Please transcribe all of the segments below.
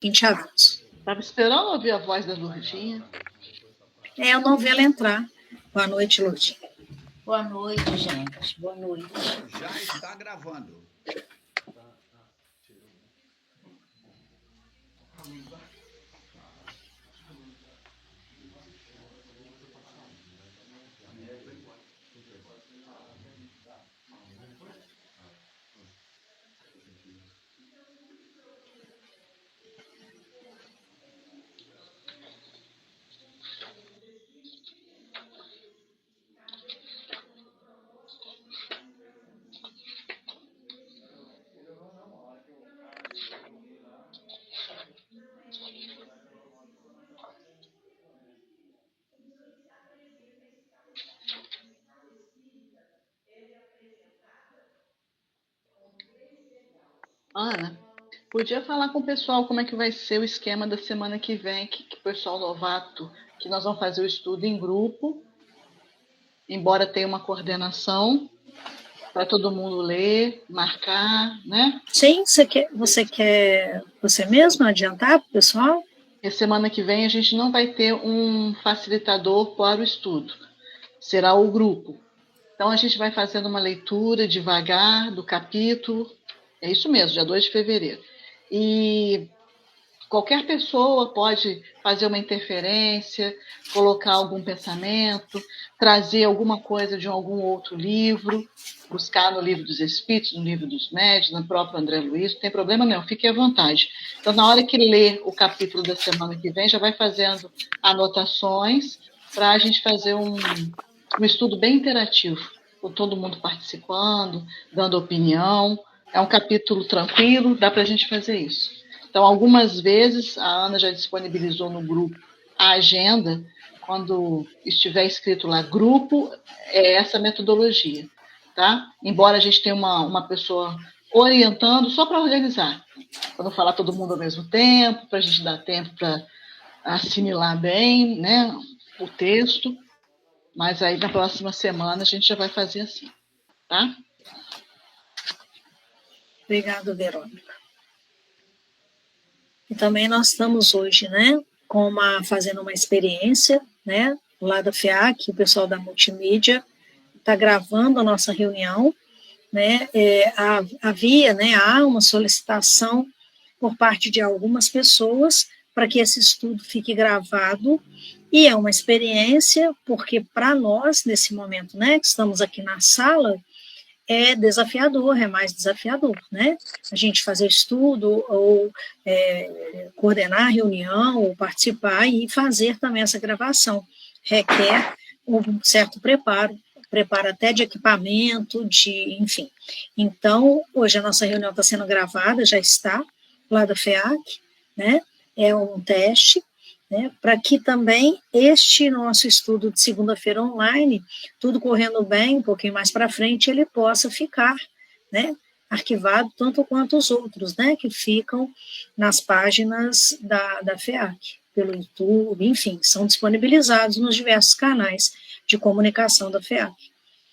20 alunos. Estava esperando ouvir a voz da Lourdinha. Eu não vi ela entrar. Boa noite, Lourdinha. Boa noite, gente. Boa noite. Já está gravando. Ana, podia falar com o pessoal como é que vai ser o esquema da semana que vem, que o pessoal novato, que nós vamos fazer o estudo em grupo, embora tenha uma coordenação, para todo mundo ler, marcar, né? Sim, você quer você mesmo adiantar para o pessoal? E a semana que vem a gente não vai ter um facilitador para o estudo, será o grupo. Então a gente vai fazendo uma leitura devagar do capítulo, é isso mesmo, dia 2 de fevereiro. E qualquer pessoa pode fazer uma interferência, colocar algum pensamento, trazer alguma coisa de algum outro livro, buscar no Livro dos Espíritos, no Livro dos Médiuns, no próprio André Luiz, não tem problema não, fique à vontade. Então, na hora que ler o capítulo da semana que vem, já vai fazendo anotações para a gente fazer um estudo bem interativo, com todo mundo participando, dando opinião. É um capítulo tranquilo, dá para a gente fazer isso. Então, algumas vezes, a Ana já disponibilizou no grupo a agenda, quando estiver escrito lá grupo, é essa metodologia, tá? Embora a gente tenha uma pessoa orientando, só para organizar, para não falar todo mundo ao mesmo tempo, para a gente dar tempo para assimilar bem, né, o texto, mas aí na próxima semana a gente já vai fazer assim, tá? Obrigada, Verônica. E também nós estamos hoje, né, fazendo uma experiência, né, lá da FEAC, o pessoal da multimídia está gravando a nossa reunião, né, há uma solicitação por parte de algumas pessoas para que esse estudo fique gravado, e é uma experiência, porque para nós, nesse momento, né, que estamos aqui na sala, é desafiador, é mais desafiador, né? A gente fazer estudo, ou coordenar a reunião, ou participar e fazer também essa gravação. Requer um certo preparo até de equipamento, enfim. Então, hoje a nossa reunião está sendo gravada, já está, lá da FEAC, né? É um teste, né, para que também este nosso estudo de segunda-feira online, tudo correndo bem, um pouquinho mais para frente, ele possa ficar, né, arquivado, tanto quanto os outros, né, que ficam nas páginas da FEAC, pelo YouTube, enfim, são disponibilizados nos diversos canais de comunicação da FEAC.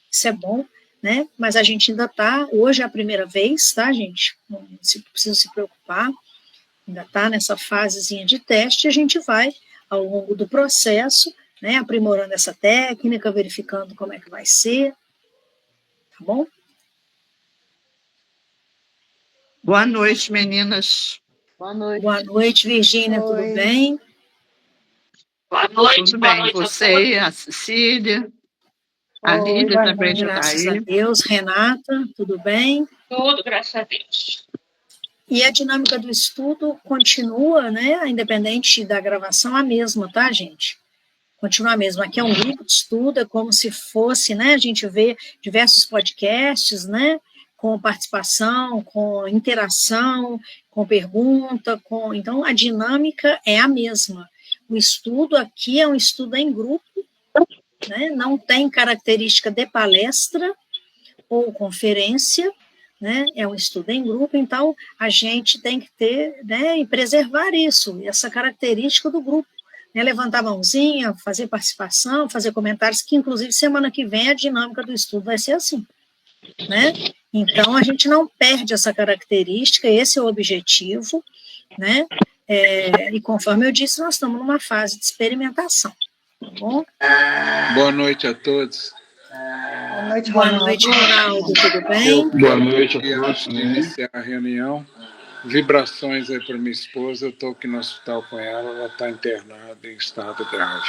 Isso é bom, né, mas a gente ainda está, hoje é a primeira vez, tá, gente? Não precisa se preocupar, ainda está nessa fasezinha de teste, a gente vai, ao longo do processo, né, aprimorando essa técnica, verificando como é que vai ser, tá bom? Boa noite, meninas. Boa noite. Boa noite, Virgínia, tudo bem? Boa noite. Tudo bem, você, a Cecília, a Lídia também já está aí. Graças a Deus. Renata, tudo bem? Tudo, graças a Deus. E a dinâmica do estudo continua, né, independente da gravação, a mesma, tá, gente? Continua a mesma. Aqui é um grupo de estudo, é como se fosse, né, a gente vê diversos podcasts, né, com participação, com interação, com pergunta, então a dinâmica é a mesma. O estudo aqui é um estudo em grupo, né, não tem característica de palestra ou conferência, né, é um estudo em grupo, então a gente tem que ter, né, e preservar isso, essa característica do grupo, né, levantar a mãozinha, fazer participação, fazer comentários, que inclusive semana que vem a dinâmica do estudo vai ser assim, né, então a gente não perde essa característica, esse é o objetivo, né, E conforme eu disse, nós estamos numa fase de experimentação, tá bom? Boa noite a todos. Boa noite, Ronaldo, tudo bem? Boa noite a todos. Antes de iniciar a reunião, vibrações aí para minha esposa. Eu estou aqui no hospital com ela está internada em estado grave.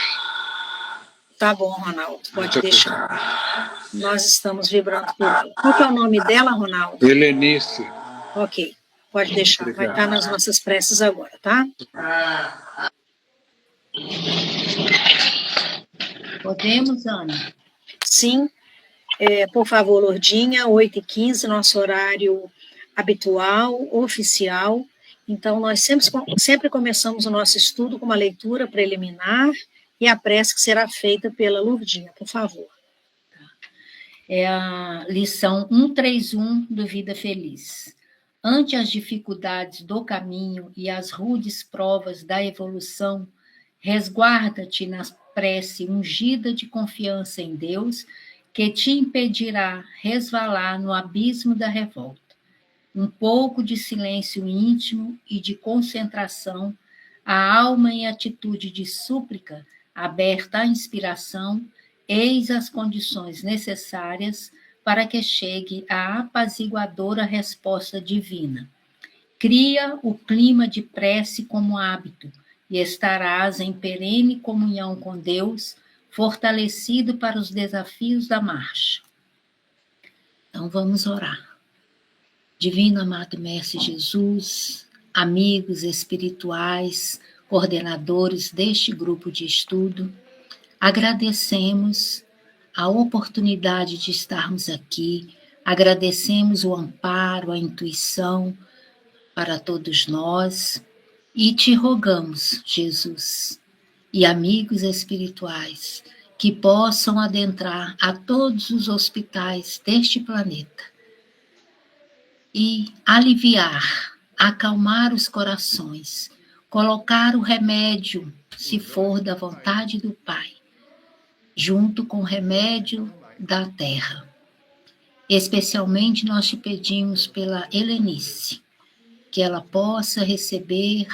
Tá bom, Ronaldo, pode deixar. Nós estamos vibrando por ela. Qual que é o nome dela, Ronaldo? Helenice. Ok, pode deixar. Obrigado. Vai estar nas nossas preces agora, tá? Podemos, Ana? Sim. Por favor, Lourdinha, 8h15, nosso horário habitual, oficial. Então, nós sempre começamos o nosso estudo com uma leitura preliminar e a prece que será feita pela Lourdinha, por favor. É a lição 131 do Vida Feliz. Ante as dificuldades do caminho e as rudes provas da evolução, resguarda-te na prece ungida de confiança em Deus, que te impedirá resvalar no abismo da revolta. Um pouco de silêncio íntimo e de concentração, a alma em atitude de súplica, aberta à inspiração, eis as condições necessárias para que chegue a apaziguadora resposta divina. Cria o clima de prece como hábito e estarás em perene comunhão com Deus, fortalecido para os desafios da marcha. Então vamos orar. Divino amado Mestre Jesus, amigos espirituais, coordenadores deste grupo de estudo, agradecemos a oportunidade de estarmos aqui, agradecemos o amparo, a intuição para todos nós e te rogamos, Jesus, e amigos espirituais, que possam adentrar a todos os hospitais deste planeta e aliviar, acalmar os corações, colocar o remédio, se for da vontade do Pai, junto com o remédio da terra. Especialmente nós te pedimos pela Helenice, que ela possa receber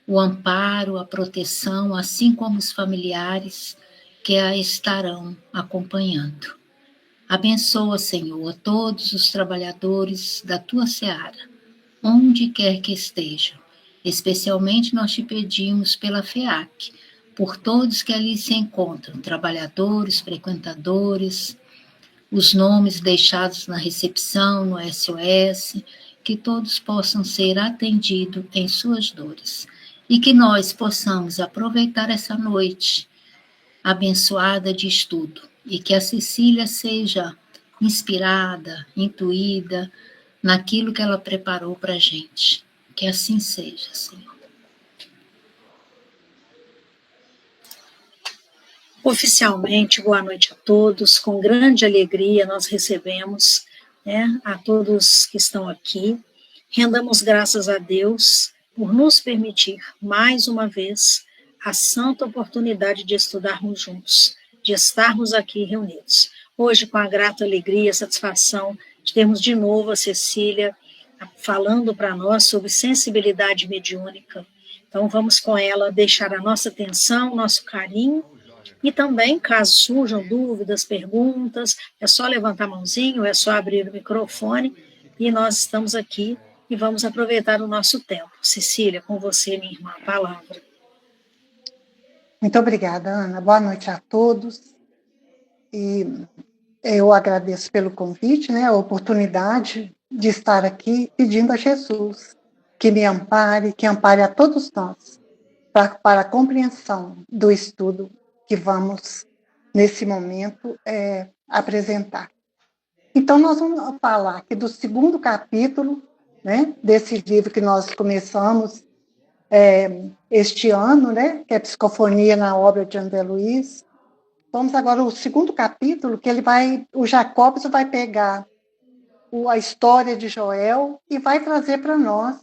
o amparo, a proteção, assim como os familiares que a estarão acompanhando. Abençoa, Senhor, todos os trabalhadores da tua seara, onde quer que estejam. Especialmente nós te pedimos pela FEAC, por todos que ali se encontram, trabalhadores, frequentadores, os nomes deixados na recepção, no SOS, que todos possam ser atendidos em suas dores. E que nós possamos aproveitar essa noite abençoada de estudo e que a Cecília seja inspirada, intuída naquilo que ela preparou para a gente. Que assim seja, Senhor. Oficialmente, boa noite a todos. Com grande alegria nós recebemos, a todos que estão aqui. Rendamos graças a Deus por nos permitir, mais uma vez, a santa oportunidade de estudarmos juntos, de estarmos aqui reunidos. Hoje, com a grata alegria e satisfação de termos de novo a Cecília falando para nós sobre sensibilidade mediúnica. Então, vamos com ela deixar a nossa atenção, nosso carinho, e também, caso surjam dúvidas, perguntas, é só levantar a mãozinha, é só abrir o microfone, e nós estamos aqui e vamos aproveitar o nosso tempo. Cecília, com você, minha irmã, a palavra. Muito obrigada, Ana. Boa noite a todos. E eu agradeço pelo convite, a oportunidade de estar aqui pedindo a Jesus que me ampare, que ampare a todos nós, para a compreensão do estudo que vamos, nesse momento, apresentar. Então, nós vamos falar aqui do segundo capítulo, desse livro que nós começamos este ano, que é Psicofonia na obra de André Luiz. Vamos agora ao segundo capítulo, que o Jacobson vai pegar a história de Joel e vai trazer para nós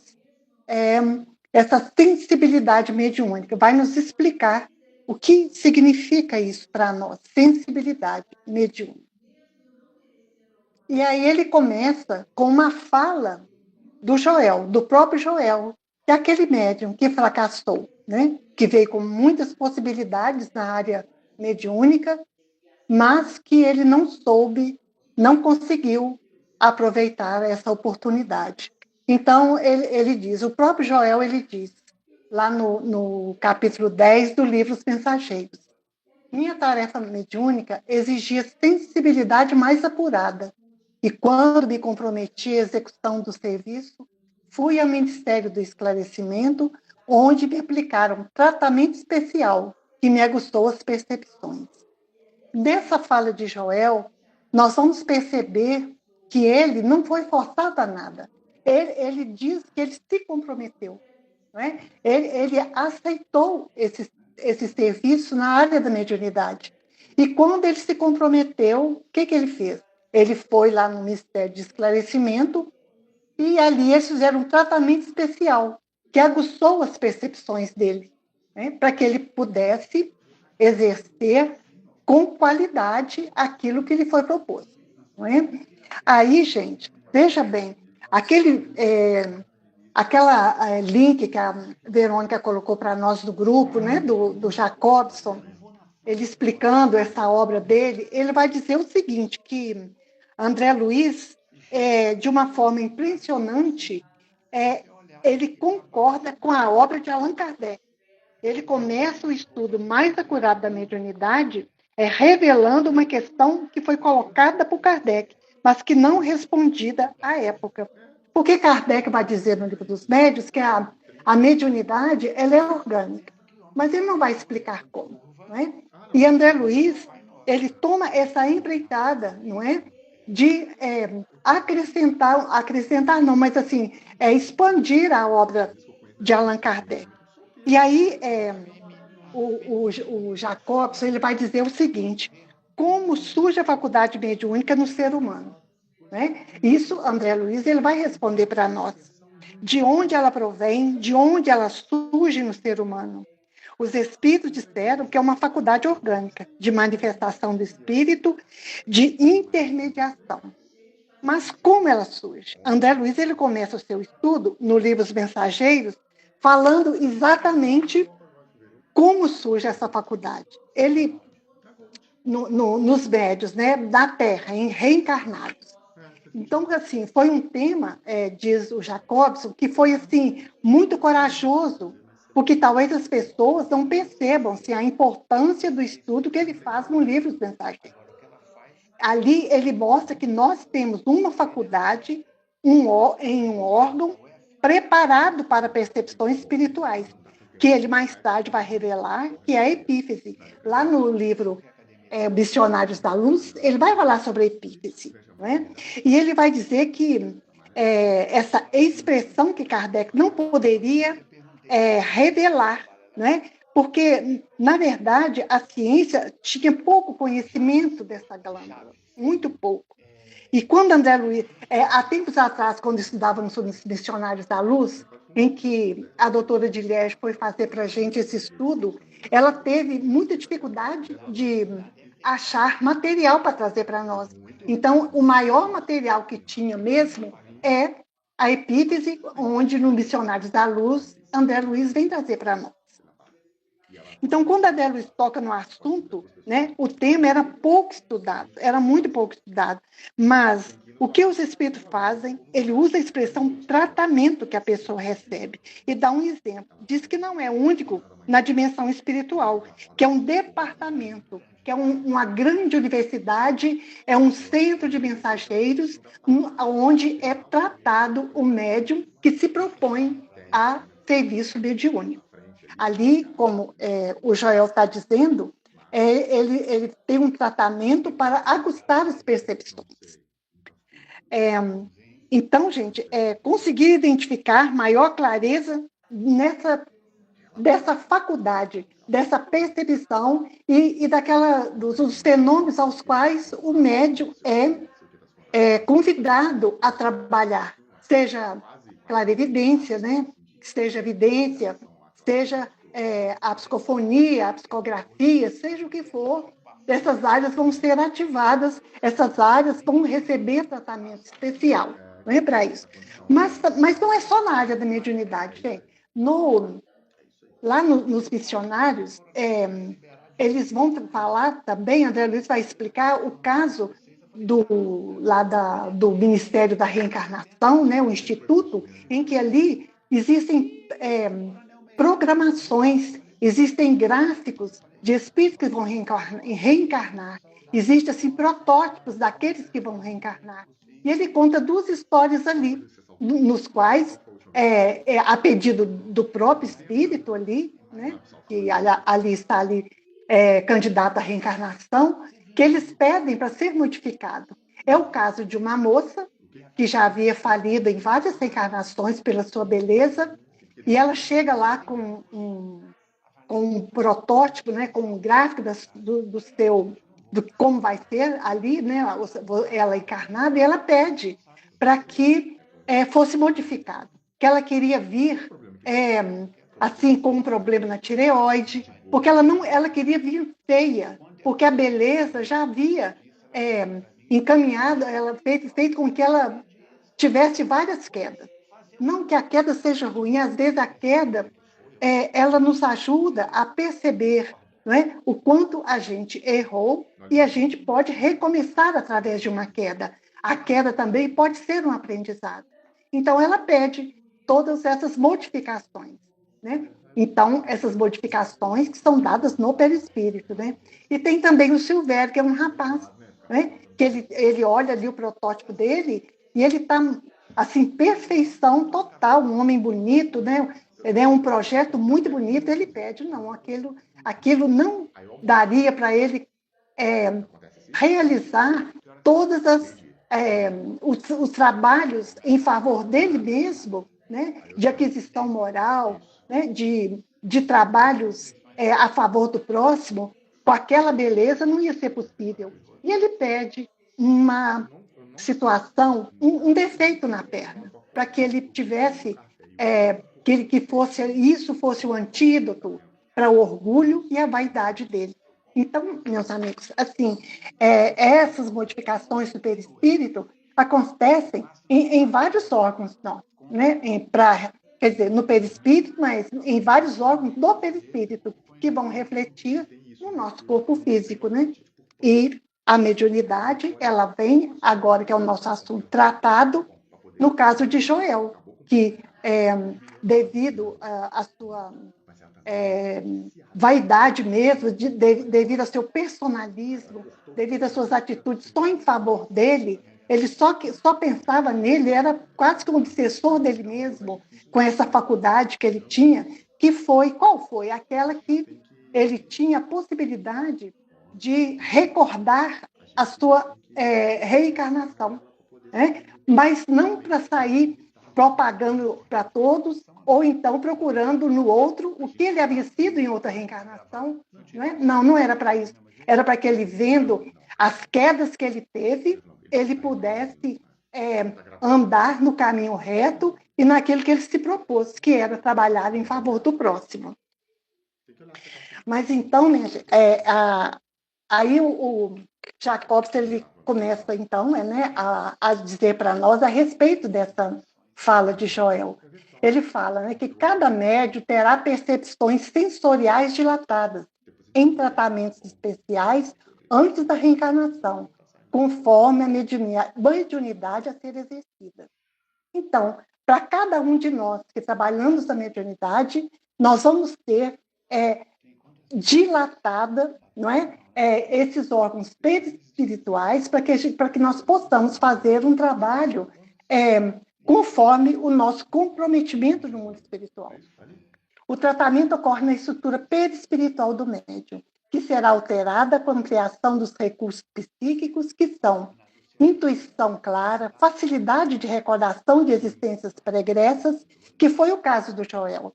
essa sensibilidade mediúnica, vai nos explicar o que significa isso para nós, sensibilidade mediúnica. E aí ele começa com uma fala do Joel, do próprio Joel, que aquele médium que fracassou, né, que veio com muitas possibilidades na área mediúnica, mas que ele não soube, não conseguiu aproveitar essa oportunidade. Então, ele diz, o próprio Joel, ele diz, lá no capítulo 10 do livro Os Mensageiros, minha tarefa mediúnica exigia sensibilidade mais apurada, e quando me comprometi à execução do serviço, fui ao Ministério do Esclarecimento, onde me aplicaram tratamento especial que me aguçou as percepções. Nessa fala de Joel, nós vamos perceber que ele não foi forçado a nada. Ele diz que ele se comprometeu. Não é? Ele aceitou esse serviço na área da mediunidade. E quando ele se comprometeu, o que ele fez? Ele foi lá no Ministério de Esclarecimento e ali eles fizeram um tratamento especial que aguçou as percepções dele, né? Para que ele pudesse exercer com qualidade aquilo que lhe foi proposto. Não é? Aí, gente, veja bem, aquela link que a Verônica colocou para nós do grupo, né, do Jacobson, ele explicando essa obra dele, ele vai dizer o seguinte, que André Luiz, de uma forma impressionante, ele concorda com a obra de Allan Kardec. Ele começa o estudo mais acurado da mediunidade revelando uma questão que foi colocada por Kardec, mas que não respondida à época. Porque Kardec vai dizer no Livro dos Médiuns que a mediunidade ela é orgânica, mas ele não vai explicar como. Não é? E André Luiz, ele toma essa empreitada, não é? De acrescentar não, mas assim, expandir a obra de Allan Kardec. E aí, o Jacobson ele vai dizer o seguinte, como surge a faculdade mediúnica no ser humano? Né? Isso, André Luiz, ele vai responder para nós. De onde ela provém, de onde ela surge no ser humano? Os espíritos disseram que é uma faculdade orgânica, de manifestação do espírito, de intermediação. Mas como ela surge? André Luiz ele começa o seu estudo no livro Os Mensageiros, falando exatamente como surge essa faculdade. Ele, nos médios, né, da Terra, em reencarnados. Então, assim, foi um tema, diz o Jacobson, que foi assim, muito corajoso, porque talvez as pessoas não percebam assim, a importância do estudo que ele faz no livro Os Mensageiros. Ali ele mostra que nós temos uma faculdade em um órgão preparado para percepções espirituais, que ele mais tarde vai revelar, que é a epífise. Lá no livro Missionários da Luz, ele vai falar sobre a epífise. Não é? E ele vai dizer que essa expressão que Kardec não poderia revelar, não é? Porque, na verdade, a ciência tinha pouco conhecimento dessa glândula, muito pouco. E quando André Luiz, há tempos atrás, quando estudávamos sobre os Missionários da Luz, em que a doutora de Liege foi fazer para a gente esse estudo, ela teve muita dificuldade de achar material para trazer para nós. Então, o maior material que tinha mesmo é a epífise, onde no Missionários da Luz, André Luiz vem trazer para nós. Então, quando André Luiz toca no assunto, né, o tema era pouco estudado, era muito pouco estudado, mas o que os espíritos fazem, ele usa a expressão tratamento que a pessoa recebe e dá um exemplo. Diz que não é único na dimensão espiritual, que é um departamento, que é uma grande universidade, é um centro de mensageiros, onde é tratado o médium que se propõe a serviço mediúnico. Ali, como o Joel está dizendo, ele tem um tratamento para aguçar as percepções. Então, gente, conseguir identificar maior clareza dessa faculdade, dessa percepção e dos fenômenos aos quais o médium é convidado a trabalhar, seja clarividência, né? Seja evidência, seja a psicofonia, a psicografia, seja o que for, essas áreas vão ser ativadas, essas áreas vão receber tratamento especial, não é para isso. Mas não é só na área da mediunidade, gente. Lá nos missionários, eles vão falar também, André Luiz vai explicar o caso do Ministério da Reencarnação, né, o Instituto, em que ali existem programações, existem gráficos de espíritos que vão reencarnar, existem assim, protótipos daqueles que vão reencarnar. E ele conta 2 histórias ali, nos quais, a pedido do próprio espírito ali, né, que ali está ali, candidato à reencarnação, que eles pedem para ser modificado. É o caso de uma moça que já havia falido em várias reencarnações pela sua beleza, e ela chega lá com um protótipo, né, com um gráfico do como vai ser ali, né, ela encarnada, e ela pede para que fosse modificado, que ela queria vir assim com um problema na tireoide, porque ela queria vir feia, porque a beleza já havia encaminhado, ela feito com que ela tivesse várias quedas. Não que a queda seja ruim, às vezes a queda ela nos ajuda a perceber, não é, o quanto a gente errou e a gente pode recomeçar através de uma queda. A queda também pode ser um aprendizado. Então, ela pede todas essas modificações, né? Então, essas modificações que são dadas no perispírito, né? E tem também o Silvério, que é um rapaz, né? Que ele olha ali o protótipo dele e ele está, assim, perfeição total, um homem bonito, né? Um projeto muito bonito, ele pede, não, aquilo não daria para ele realizar todas os trabalhos em favor dele mesmo, né, de aquisição moral, né, de trabalhos a favor do próximo, com aquela beleza não ia ser possível. E ele pede uma situação, um defeito na perna, para que ele tivesse, isso fosse o antídoto para o orgulho e a vaidade dele. Então, meus amigos, assim, essas modificações do perispírito acontecem em vários órgãos, não, né? Quer dizer, no perispírito, mas em vários órgãos do perispírito, que vão refletir no nosso corpo físico, né? E a mediunidade, ela vem, agora que é o nosso assunto tratado, no caso de Joel, que, devido à sua vaidade mesmo, devido ao seu personalismo, devido às suas atitudes só em favor dele, ele só pensava nele, era quase que um obsessor dele mesmo, com essa faculdade que ele tinha, qual foi? Aquela que ele tinha a possibilidade de recordar a sua reencarnação, né? Mas não para sair propagando para todos, ou então procurando no outro o que ele havia sido em outra reencarnação. Não era para isso. Era para que ele, vendo as quedas que ele teve, ele pudesse andar no caminho reto e naquilo que ele se propôs, que era trabalhar em favor do próximo. Mas então, aí o Jacobs, ele começa, então, a dizer para nós a respeito dessa fala de Joel. Ele fala, né, que cada médium terá percepções sensoriais dilatadas em tratamentos especiais antes da reencarnação, conforme a mediunidade a ser exercida. Então, para cada um de nós que trabalhamos na mediunidade, nós vamos ter dilatada, não é? Esses órgãos perispirituais para que nós possamos fazer um trabalho conforme o nosso comprometimento no mundo espiritual. O tratamento ocorre na estrutura perispiritual do médium, que será alterada com a ampliação dos recursos psíquicos, que são intuição clara, facilidade de recordação de existências pregressas, que foi o caso do Joel,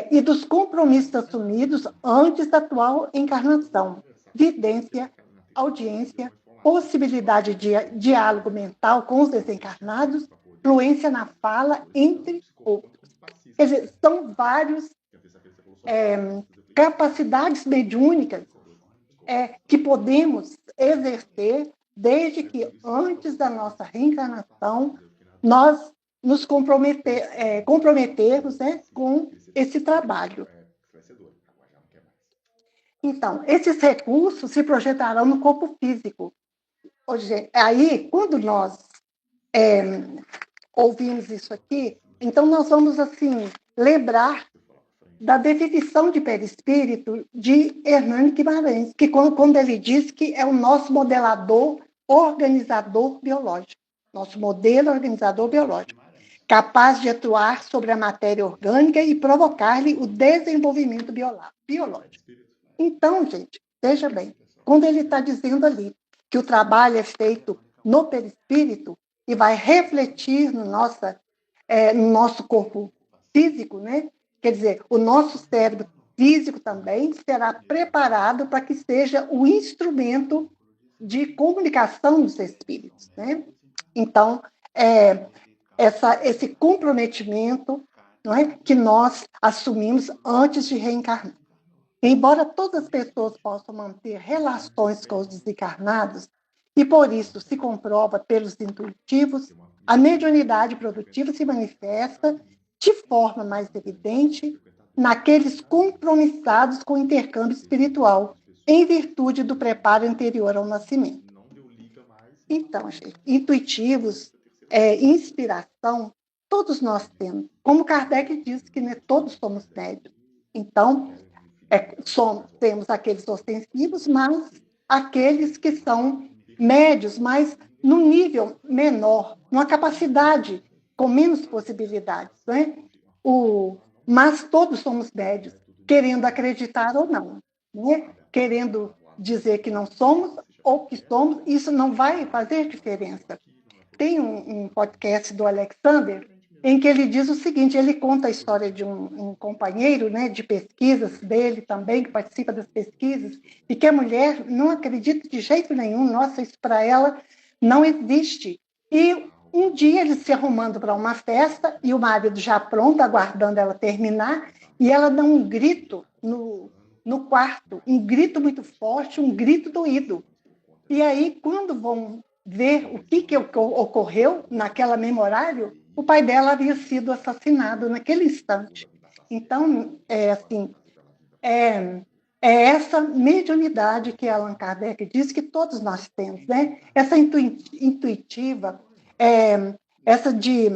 e dos compromissos assumidos antes da atual encarnação, vidência, audiência, possibilidade de diálogo mental com os desencarnados, fluência na fala, entre outros. Quer dizer, são vários capacidades mediúnicas que podemos exercer desde que antes da nossa reencarnação nós nos comprometermos, né, com esse trabalho. Então, esses recursos se projetarão no corpo físico. Aí, quando nós ouvimos isso aqui, então nós vamos, assim, lembrar da definição de perispírito de Hernani Guimarães, que quando ele diz que é o nosso modelador, organizador biológico, nosso modelo organizador biológico, capaz de atuar sobre a matéria orgânica e provocar-lhe o desenvolvimento biológico. Então, gente, veja bem, quando ele está dizendo ali que o trabalho é feito no perispírito e vai refletir no nosso corpo físico, né? Quer dizer, o nosso cérebro físico também será preparado para que seja o instrumento de comunicação dos espíritos, né? Então, esse comprometimento, não é, que nós assumimos antes de reencarnar. Embora todas as pessoas possam manter relações com os desencarnados, e por isso se comprova pelos intuitivos, a mediunidade produtiva se manifesta de forma mais evidente naqueles compromissados com o intercâmbio espiritual, em virtude do preparo anterior ao nascimento. Então, gente, intuitivos, inspiração, todos nós temos. Como Kardec disse que todos somos médios. Então, temos aqueles ostensivos, mas aqueles que são médios, mas num nível menor, numa capacidade com menos possibilidades, né? Mas todos somos médios, querendo acreditar ou não, né? Querendo dizer que não somos ou que somos, isso não vai fazer diferença. Tem um podcast do Alexander em que ele diz o seguinte, ele conta a história de um companheiro, né, de pesquisas dele também, que participa das pesquisas, e que a mulher não acredita de jeito nenhum, nossa, isso para ela não existe. E um dia eles se arrumando para uma festa, e o marido já pronto, aguardando ela terminar, e ela dá um grito no quarto, um grito muito forte, um grito doído. E aí, quando vão ver o que ocorreu naquela memorário, o pai dela havia sido assassinado naquele instante. Então, é essa mediunidade que Allan Kardec diz que todos nós temos, né? Essa intuitiva, essa de...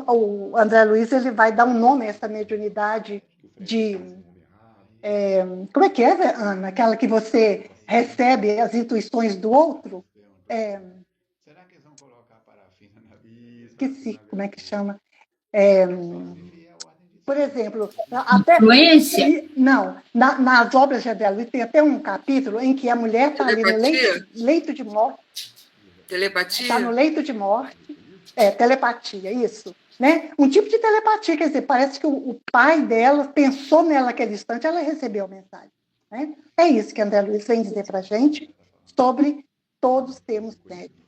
o André Luiz ele vai dar um nome a essa mediunidade de... como é que é, Ana? Aquela que você recebe as intuições do outro? Esqueci como é que chama. Por exemplo, até... Influência? Não, nas obras de André Luiz tem até um capítulo em que a mulher está ali no leito de morte. Telepatia? Está no leito de morte. Telepatia, isso. Né? Um tipo de telepatia, quer dizer, parece que o pai dela pensou nela naquele instante, ela recebeu a mensagem. Né? É isso que André Luiz vem dizer para a gente sobre todos termos médicos.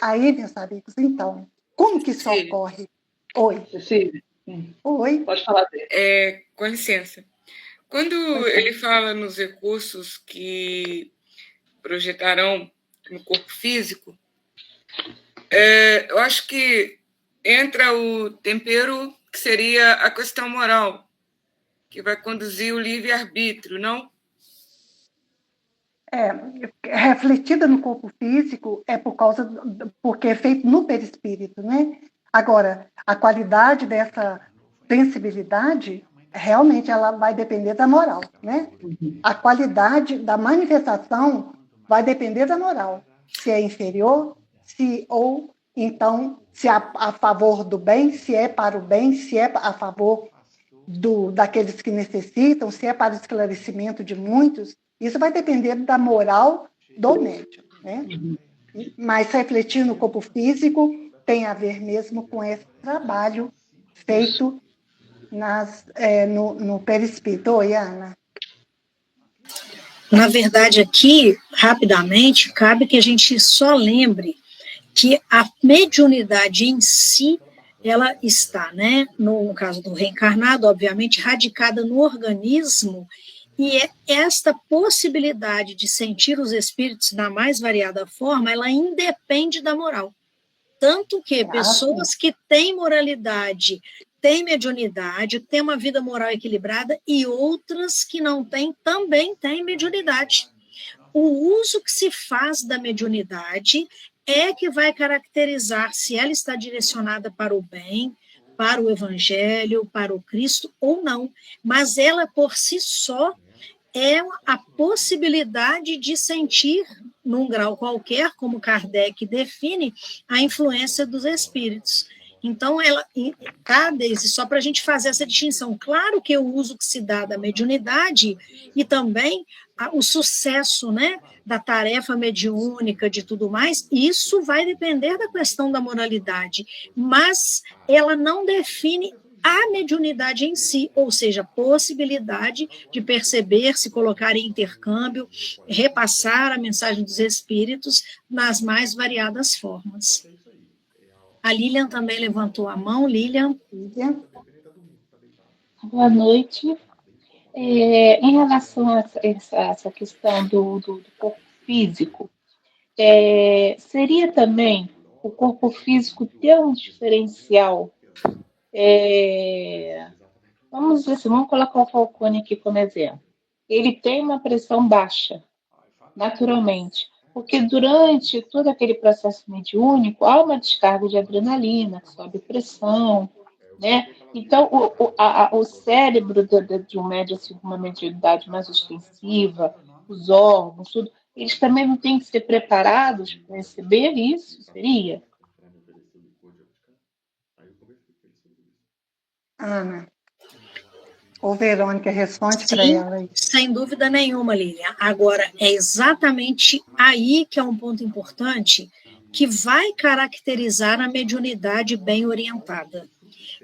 Aí, meus amigos, então, como que isso ocorre? Oi. Cecília. Oi. Pode falar dele. Com licença. Quando ele fala nos recursos que projetarão no corpo físico, eu acho que entra o tempero que seria a questão moral, que vai conduzir o livre-arbítrio, não? Refletida no corpo físico porque é feito no perispírito, né? Agora, a qualidade dessa sensibilidade, realmente ela vai depender da moral, né? A qualidade da manifestação vai depender da moral, se é inferior, ou então se é a favor do bem, se é para o bem, se é a favor daqueles que necessitam, se é para o esclarecimento de muitos. Isso vai depender da moral do médium, né? Mas refletir no corpo físico tem a ver mesmo com esse trabalho feito no perispírito. Oi, Ana. Na verdade, aqui, rapidamente, cabe que a gente só lembre que a mediunidade em si, ela está, né, no caso do reencarnado, obviamente, radicada no organismo E esta possibilidade de sentir os espíritos na mais variada forma, ela independe da moral. Tanto que pessoas que têm moralidade, têm mediunidade, têm uma vida moral equilibrada, e outras que não têm, também têm mediunidade. O uso que se faz da mediunidade é que vai caracterizar se ela está direcionada para o bem, para o evangelho, para o Cristo ou não. Mas ela, por si só, é a possibilidade de sentir, num grau qualquer, como Kardec define, a influência dos espíritos. Então, Deise, só para a gente fazer essa distinção, claro que o uso que se dá da mediunidade e também o sucesso, né, da tarefa mediúnica, de tudo mais, isso vai depender da questão da moralidade, mas ela não define a mediunidade em si, ou seja, a possibilidade de perceber, se colocar em intercâmbio, repassar a mensagem dos espíritos nas mais variadas formas. A Lilian também levantou a mão. Lilian. Boa noite. Em relação a essa questão do corpo físico, seria também o corpo físico ter um diferencial? Vamos dizer assim, vamos colocar o Falcone aqui como exemplo. Ele tem uma pressão baixa, naturalmente, porque durante todo aquele processo mediúnico há uma descarga de adrenalina, que sobe pressão, né? Então, o cérebro de um médium assim, com uma mediunidade mais extensiva, os órgãos, tudo, eles também não têm que ser preparados para receber isso, seria? Ana. Ou Verônica responde para ela aí. Sem dúvida nenhuma, Lilian. Agora, é exatamente aí que é um ponto importante que vai caracterizar a mediunidade bem orientada.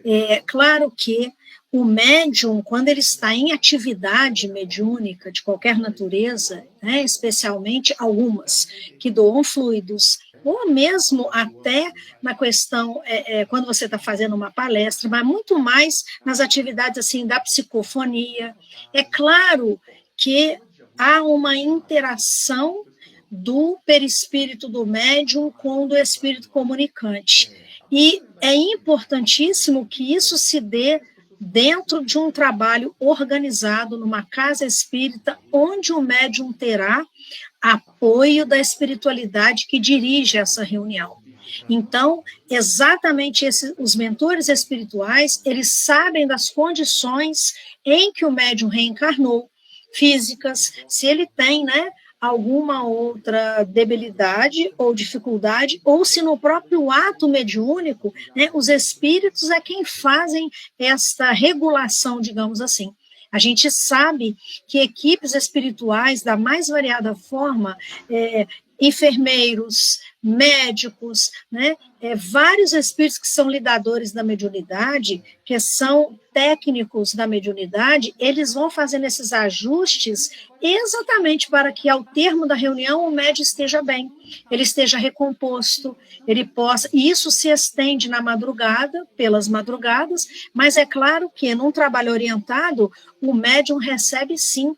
É claro que o médium, quando ele está em atividade mediúnica de qualquer natureza, né, especialmente algumas que doam fluidos, ou mesmo até na questão, quando você está fazendo uma palestra, mas muito mais nas atividades assim da psicofonia. É claro que há uma interação do perispírito do médium com o do espírito comunicante. E é importantíssimo que isso se dê dentro de um trabalho organizado numa casa espírita, onde o médium terá apoio da espiritualidade que dirige essa reunião. Então, exatamente os mentores espirituais, eles sabem das condições em que o médium reencarnou, físicas, se ele tem, né, alguma outra debilidade ou dificuldade, ou se no próprio ato mediúnico, né, os espíritos é quem fazem esta regulação, digamos assim. A gente sabe que equipes espirituais, da mais variada forma, enfermeiros, médicos, né, vários espíritos que são lidadores da mediunidade, que são técnicos da mediunidade, eles vão fazendo esses ajustes exatamente para que, ao termo da reunião, o médium esteja bem, ele esteja recomposto, ele possa, e isso se estende na madrugada, pelas madrugadas, mas é claro que, num trabalho orientado, o médium recebe, sim,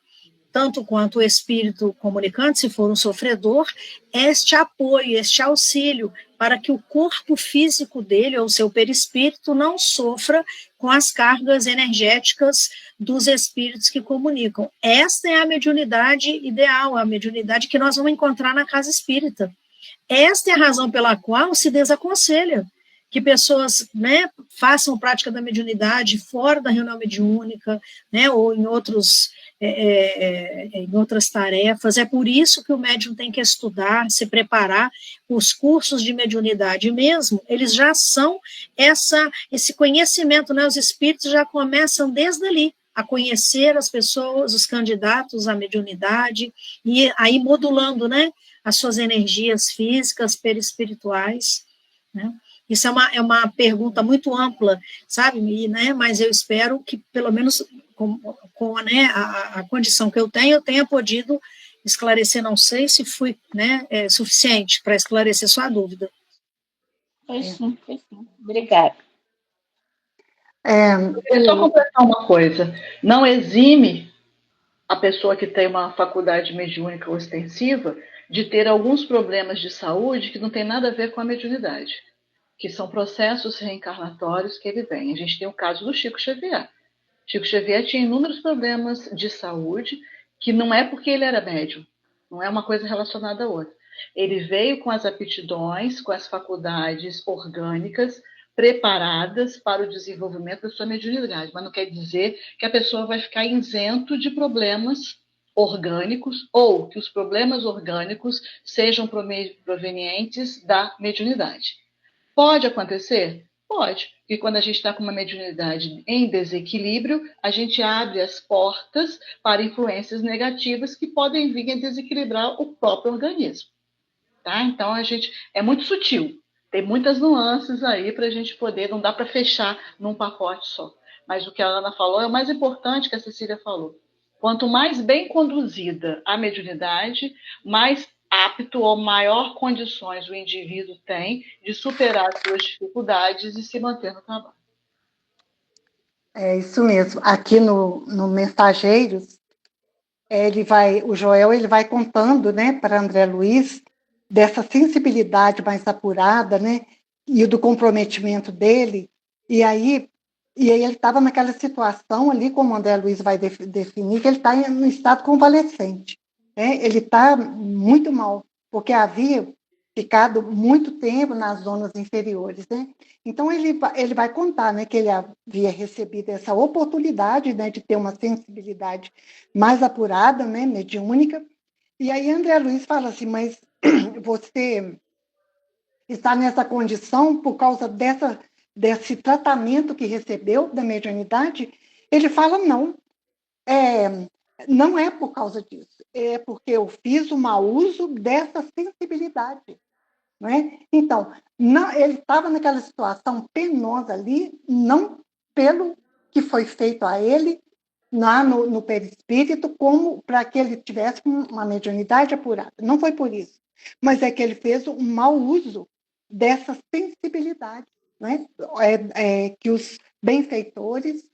tanto quanto o espírito comunicante, se for um sofredor, este apoio, este auxílio, para que o corpo físico dele, ou seu perispírito, não sofra com as cargas energéticas dos espíritos que comunicam. Esta é a mediunidade ideal, a mediunidade que nós vamos encontrar na casa espírita. Esta é a razão pela qual se desaconselha que pessoas, né, façam prática da mediunidade fora da reunião mediúnica, né, ou em outras tarefas. É por isso que o médium tem que estudar, se preparar. Os cursos de mediunidade mesmo, eles já são esse conhecimento, né? Os espíritos já começam desde ali a conhecer as pessoas, os candidatos à mediunidade, e aí modulando, né, as suas energias físicas, perispirituais, né? Isso é uma pergunta muito ampla, sabe, né? Mas eu espero que, pelo menos com né, a condição que eu tenha podido esclarecer. Não sei se fui, né, suficiente para esclarecer sua dúvida. Foi sim. Obrigada. Eu só completar uma coisa. Não exime a pessoa que tem uma faculdade mediúnica ostensiva de ter alguns problemas de saúde que não tem nada a ver com a mediunidade, que são processos reencarnatórios que ele tem. A gente tem o caso do Chico Xavier. Chico Xavier tinha inúmeros problemas de saúde que não é porque ele era médium, não é uma coisa relacionada a outra. Ele veio com as aptidões, com as faculdades orgânicas preparadas para o desenvolvimento da sua mediunidade, mas não quer dizer que a pessoa vai ficar isento de problemas orgânicos ou que os problemas orgânicos sejam provenientes da mediunidade. Pode acontecer? Pode, porque quando a gente está com uma mediunidade em desequilíbrio, a gente abre as portas para influências negativas que podem vir a desequilibrar o próprio organismo. Tá? Então, é muito sutil. Tem muitas nuances aí para a gente poder, não dá para fechar num pacote só. Mas o que a Ana falou é o mais importante que a Cecília falou. Quanto mais bem conduzida a mediunidade, mais apto ou maior condições o indivíduo tem de superar as suas dificuldades e se manter no trabalho. É isso mesmo. Aqui no Mensageiros, o Joel ele vai contando, né, para André Luiz dessa sensibilidade mais apurada, né, e do comprometimento dele. E aí ele estava naquela situação ali, como o André Luiz vai definir, que ele está em um estado convalescente. Né? Ele está muito mal, porque havia ficado muito tempo nas zonas inferiores. Né? Então, ele vai contar, né, que ele havia recebido essa oportunidade, né, de ter uma sensibilidade mais apurada, né, mediúnica. E aí André Luiz fala assim, mas você está nessa condição por causa desse tratamento que recebeu da mediunidade? Ele fala, não é por causa disso, é porque eu fiz o mau uso dessa sensibilidade. Não é? Então, ele estava naquela situação penosa ali, não pelo que foi feito a ele, lá no perispírito, como para que ele tivesse uma mediunidade apurada. Não foi por isso, mas é que ele fez um mau uso dessa sensibilidade, né? Que os benfeitores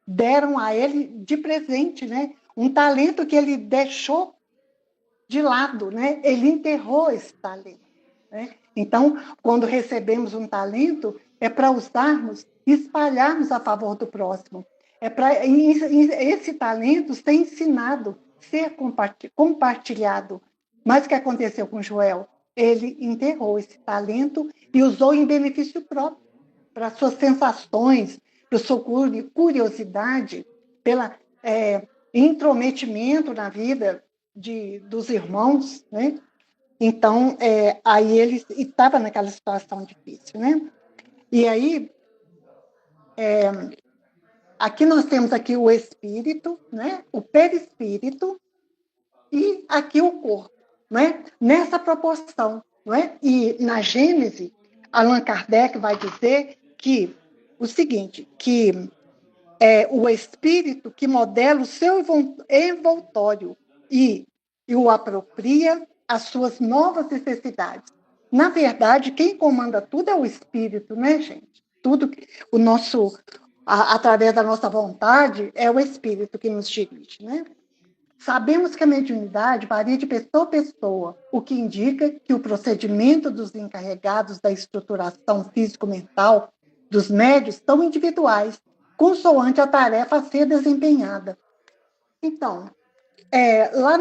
deram a ele de presente, né? Um talento que ele deixou de lado, né? Ele enterrou esse talento. Né? Então, quando recebemos um talento, é para usarmos e espalharmos a favor do próximo. É para esse talento ser ensinado, ser compartilhado. Mas o que aconteceu com Joel? Ele enterrou esse talento e usou em benefício próprio, para suas sensações, para sua curiosidade, pelo intrometimento na vida dos irmãos, né? Então, aí ele estava naquela situação difícil, né? E aí, aqui nós temos aqui o espírito, né? O perispírito e aqui o corpo, né? Nessa proporção, né? E na Gênese, Allan Kardec vai dizer que o seguinte, que o espírito que modela o seu envoltório e o apropria às suas novas necessidades. Na verdade, quem comanda tudo é o espírito, né, gente? Tudo, através da nossa vontade, é o espírito que nos dirige, né? Sabemos que a mediunidade varia de pessoa a pessoa, o que indica que o procedimento dos encarregados da estruturação físico-mental dos médios são individuais, consoante a tarefa a ser desempenhada. Então, lá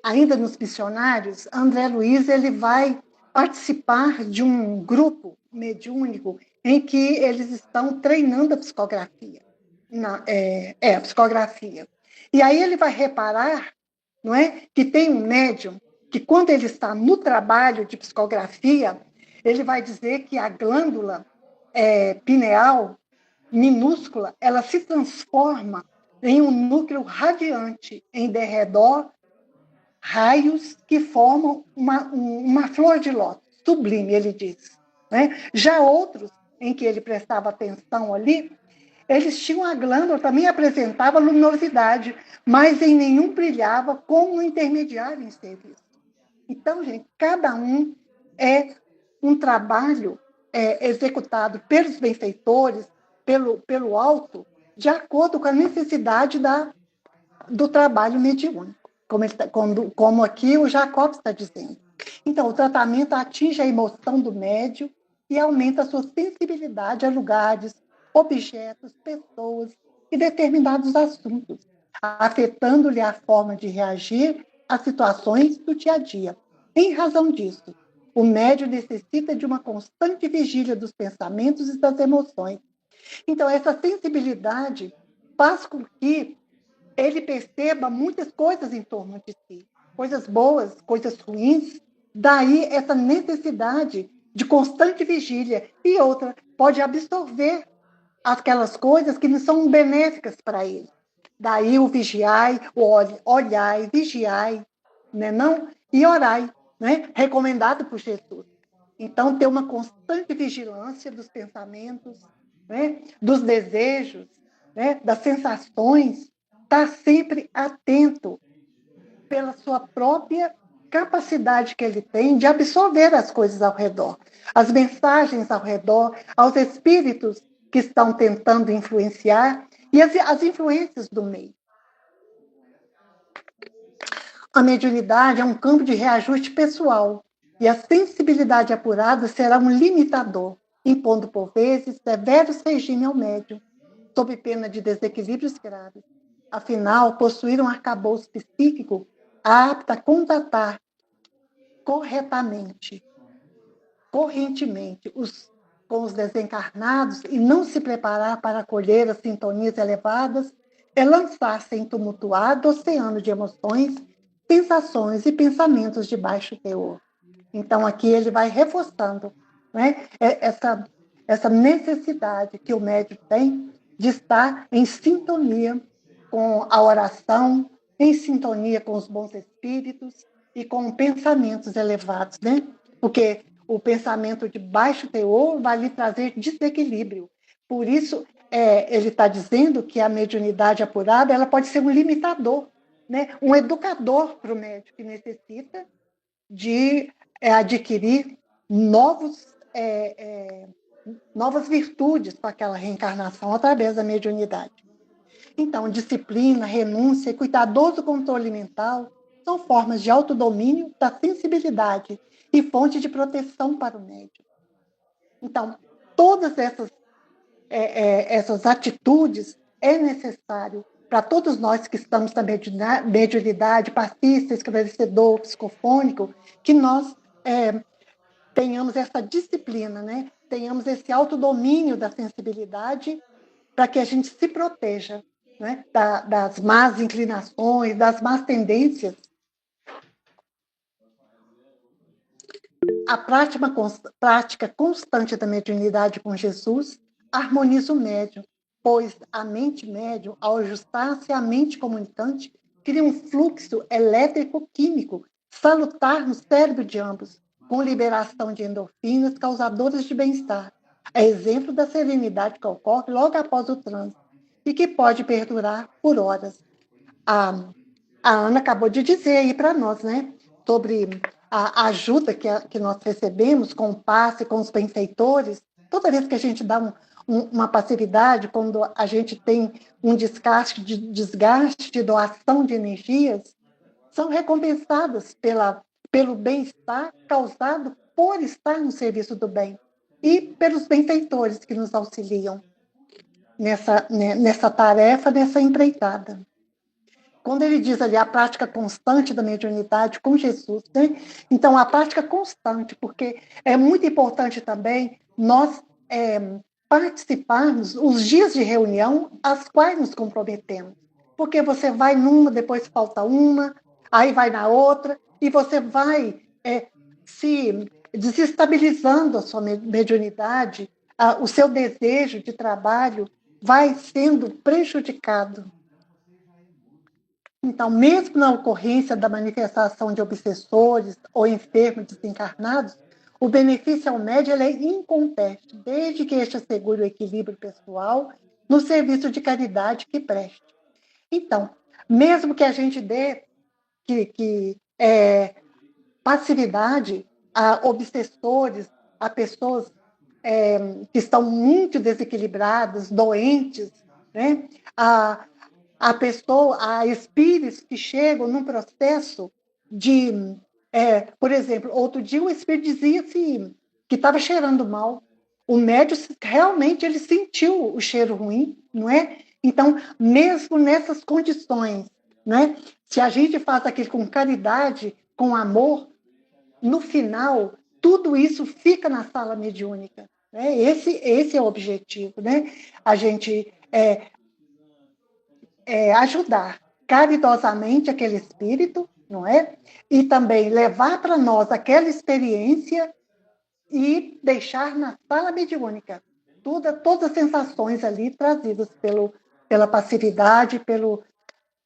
ainda nos missionários, André Luiz ele vai participar de um grupo mediúnico em que eles estão treinando a psicografia. A psicografia. E aí ele vai reparar, não é, que tem um médium que, quando ele está no trabalho de psicografia, ele vai dizer que a glândula pineal minúscula, ela se transforma em um núcleo radiante, em derredor, raios que formam uma flor de lótus, sublime, ele diz. Né? Já outros, em que ele prestava atenção ali, eles tinham a glândula, também apresentava luminosidade, mas em nenhum brilhava como um intermediário em serviço. Então, gente, cada um é um trabalho executado pelos benfeitores, pelo alto, de acordo com a necessidade do trabalho mediúnico, como aqui o Jacob está dizendo. Então, o tratamento atinge a emoção do médium e aumenta a sua sensibilidade a lugares, objetos, pessoas e determinados assuntos, afetando-lhe a forma de reagir às situações do dia a dia. Em razão disso, o médium necessita de uma constante vigília dos pensamentos e das emoções. Então, essa sensibilidade faz com que ele perceba muitas coisas em torno de si, coisas boas, coisas ruins. Daí essa necessidade de constante vigília. E outra, pode absorver aquelas coisas que não são benéficas para ele. Daí o vigiai, o olhai, vigiai, né, não? E orai, né? Recomendado por Jesus. Então, ter uma constante vigilância dos pensamentos, né? Dos desejos, né? Das sensações, estar sempre atento pela sua própria capacidade que ele tem de absorver as coisas ao redor, as mensagens ao redor, aos espíritos que estão tentando influenciar e as influências do meio. A mediunidade é um campo de reajuste pessoal e a sensibilidade apurada será um limitador, impondo por vezes severos regimes ao médium, sob pena de desequilíbrios graves. Afinal, possuir um arcabouço psíquico apto a contatar correntemente com os desencarnados e não se preparar para acolher as sintonias elevadas é lançar-se em tumultuado oceano de emoções, sensações e pensamentos de baixo teor. Então, aqui ele vai reforçando, né, essa necessidade que o médium tem de estar em sintonia com a oração, em sintonia com os bons espíritos e com pensamentos elevados, né? Porque o pensamento de baixo teor vai lhe trazer desequilíbrio. Por isso, ele está dizendo que a mediunidade apurada ela pode ser um limitador, né? Um educador para o médium que necessita de adquirir novas virtudes para aquela reencarnação através da mediunidade. Então, disciplina, renúncia e cuidadoso controle mental são formas de autodomínio da sensibilidade e fonte de proteção para o médium. Então, todas essas atitudes é necessário para todos nós que estamos na mediunidade, passista, esclarecedor, psicofônico, que nós tenhamos essa disciplina, né? Tenhamos esse autodomínio da sensibilidade para que a gente se proteja, né? Das más inclinações, das más tendências. A prática constante da mediunidade com Jesus harmoniza o médium, pois a mente médium, ao ajustar-se à mente comunicante, cria um fluxo elétrico-químico salutar no cérebro de ambos, com liberação de endorfinas causadoras de bem-estar. É exemplo da serenidade que ocorre logo após o transe e que pode perdurar por horas. A Ana acabou de dizer aí para nós, né, sobre a ajuda que nós recebemos com o passe, com os benfeitores. Toda vez que a gente dá uma passividade, quando a gente tem um desgaste de doação de energias, são recompensadas pelo bem-estar causado por estar no serviço do bem e pelos benfeitores que nos auxiliam nessa tarefa, nessa empreitada. Quando ele diz ali a prática constante da mediunidade com Jesus, né? Então, a prática constante, porque é muito importante também nós participarmos os dias de reunião às quais nos comprometemos. Porque você vai numa, depois falta uma, aí vai na outra, e você vai se desestabilizando a sua mediunidade, o seu desejo de trabalho vai sendo prejudicado. Então, mesmo na ocorrência da manifestação de obsessores ou enfermos desencarnados, o benefício ao médium é inconteste, desde que este assegure o equilíbrio pessoal no serviço de caridade que preste. Então, mesmo que a gente dê passividade a obsessores, a pessoas que estão muito desequilibradas, doentes, né? a pessoa, a espíritos que chegam num processo de, por exemplo, outro dia o espírito dizia assim, que estava cheirando mal. O médium realmente ele sentiu o cheiro ruim, não é? Então, mesmo nessas condições, né? Se a gente faz aquilo com caridade, com amor, no final, tudo isso fica na sala mediúnica. Né? Esse é o objetivo, né? A gente ajudar caridosamente aquele espírito, não é? E também levar para nós aquela experiência e deixar na sala mediúnica todas as sensações ali trazidas pela passividade,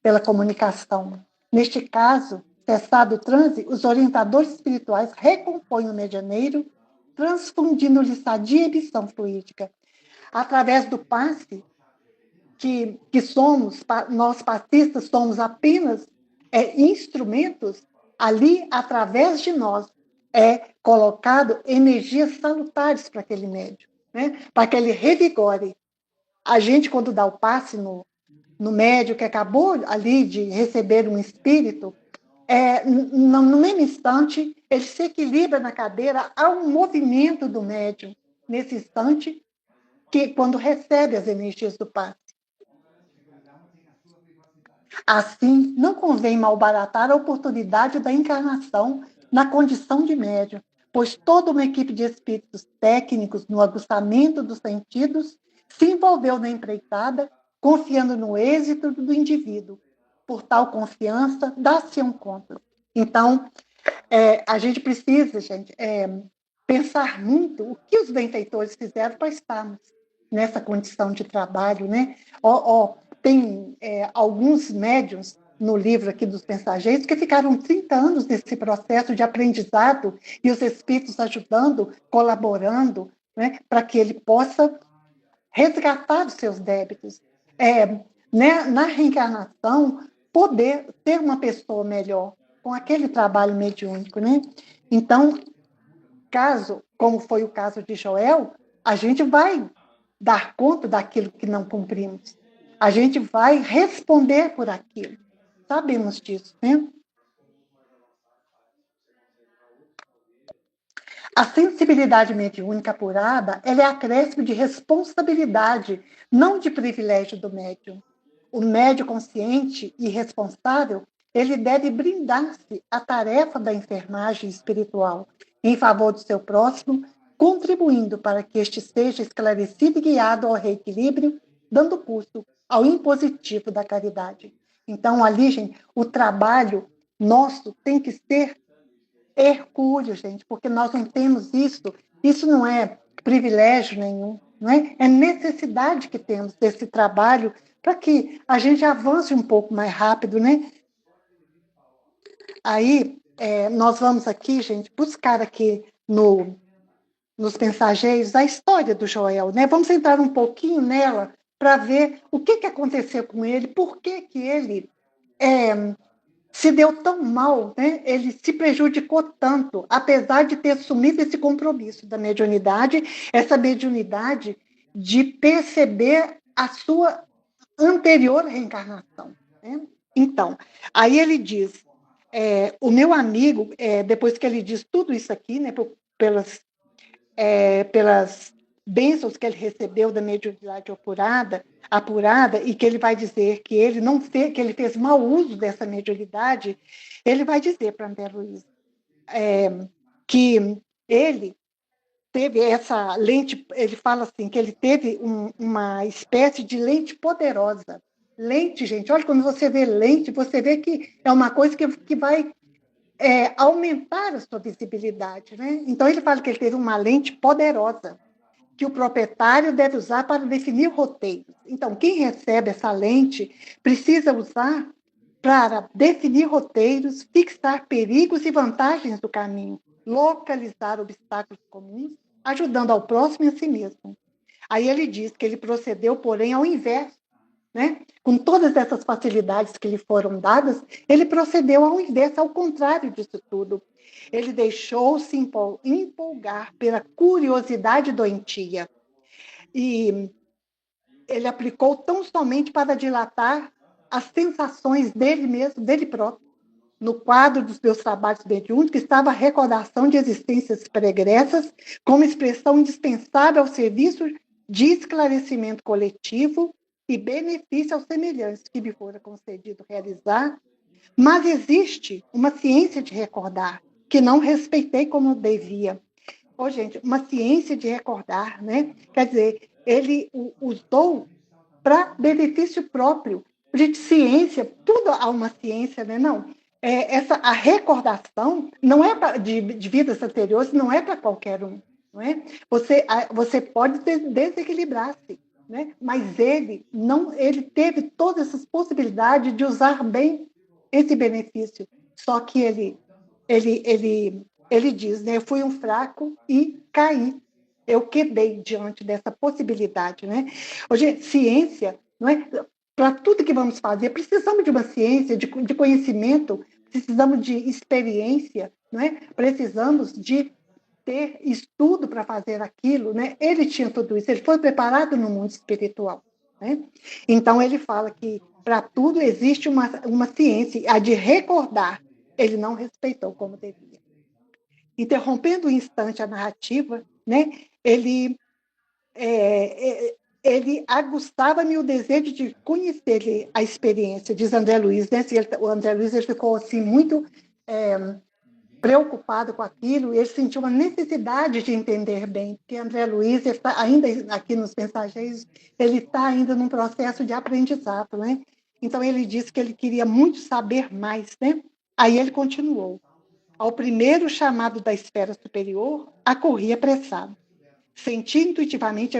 pela comunicação. Neste caso, cessado o transe, os orientadores espirituais recompõem o medianeiro, transfundindo-lhe sadia emissão fluídica. Através do passe, que somos, nós passistas somos apenas instrumentos, ali, através de nós, é colocado energias salutares para aquele médium, né? Para que ele revigore. A gente, quando dá o passe no médium que acabou ali de receber um espírito, no mesmo instante, ele se equilibra na cadeira, há um movimento do médium, nesse instante, que quando recebe as energias do passe. Assim, não convém malbaratar a oportunidade da encarnação na condição de médium, pois toda uma equipe de espíritos técnicos no aguçamento dos sentidos se envolveu na empreitada, confiando no êxito do indivíduo. Por tal confiança, dá-se um encontro. Então, a gente precisa, gente, pensar muito o que os benfeitores fizeram para estarmos nessa condição de trabalho, né? Tem alguns médiuns no livro aqui dos Mensageiros que ficaram 30 anos nesse processo de aprendizado e os espíritos ajudando, colaborando, né, para que ele possa resgatar os seus débitos. Né, na reencarnação, poder ter uma pessoa melhor com aquele trabalho mediúnico, né? Então, como foi o caso de Joel, a gente vai dar conta daquilo que não cumprimos. A gente vai responder por aquilo. Sabemos disso, né? A sensibilidade mediúnica apurada, ela é acréscimo de responsabilidade, não de privilégio do médium. O médium consciente e responsável, ele deve brindar-se à tarefa da enfermagem espiritual em favor do seu próximo, contribuindo para que este seja esclarecido e guiado ao reequilíbrio, dando curso ao impositivo da caridade. Então, ali, gente, o trabalho nosso tem que ser hercúleo, gente, porque nós não temos isso. Isso não é privilégio nenhum, não é? É necessidade que temos desse trabalho para que a gente avance um pouco mais rápido, né? Aí, nós vamos aqui, gente, buscar aqui nos Mensageiros a história do Joel, né? Vamos entrar um pouquinho nela para ver o que aconteceu com ele, por que ele se deu tão mal, né? Ele se prejudicou tanto, apesar de ter assumido esse compromisso da mediunidade, essa mediunidade de perceber a sua anterior reencarnação. Né? Então, aí ele diz, o meu amigo, depois que ele diz tudo isso aqui, né, pelas bênçãos que ele recebeu da mediunidade apurada, e que ele vai dizer que ele não fez, que ele fez mau uso dessa mediunidade, ele vai dizer para André Luiz que ele teve essa lente, ele fala assim, que ele teve uma espécie de lente poderosa. Lente, gente, olha, quando você vê lente, você vê que é uma coisa que vai aumentar a sua visibilidade, né? Então, ele fala que ele teve uma lente poderosa, que o proprietário deve usar para definir roteiros. Então, quem recebe essa lente precisa usar para definir roteiros, fixar perigos e vantagens do caminho, localizar obstáculos comuns, ajudando ao próximo e a si mesmo. Aí ele diz que ele procedeu, porém, ao inverso, né? Com todas essas facilidades que lhe foram dadas, ele procedeu ao inverso, ao contrário disso tudo. Ele deixou-se empolgar pela curiosidade doentia e ele aplicou tão somente para dilatar as sensações dele mesmo, dele próprio. No quadro dos meus trabalhos mediúnicos estava a recordação de existências pregressas como expressão indispensável ao serviço de esclarecimento coletivo e benefício aos semelhantes que me fora concedido realizar. Mas existe uma ciência de recordar que não respeitei como devia. Gente, uma ciência de recordar, né? Quer dizer, ele usou para benefício próprio. De ciência, tudo há uma ciência, né? Não. A recordação não é de vidas anteriores, não é para qualquer um. Não é? Você pode desequilibrar-se, né? Mas ele teve todas essas possibilidades de usar bem esse benefício. Só que ele diz, né? Eu fui um fraco e caí. Eu quedei diante dessa possibilidade, né? Hoje, ciência, não é? Para tudo que vamos fazer, precisamos de uma ciência, de conhecimento, precisamos de experiência, não é? Precisamos de ter estudo para fazer aquilo, né? Ele tinha tudo isso, ele foi preparado no mundo espiritual, né? Então, ele fala que para tudo existe uma ciência, a de recordar, ele não respeitou como devia. Interrompendo um instante a narrativa, né? Ele aguçava-me o desejo de conhecer a experiência, diz André Luiz, né? O André Luiz ele ficou assim muito preocupado com aquilo, e ele sentiu uma necessidade de entender bem, porque André Luiz está ainda aqui nos Mensageiros, ele está ainda num processo de aprendizado, né? Então ele disse que ele queria muito saber mais, né? Aí ele continuou. Ao primeiro chamado da esfera superior, acorri apressado. Senti intuitivamente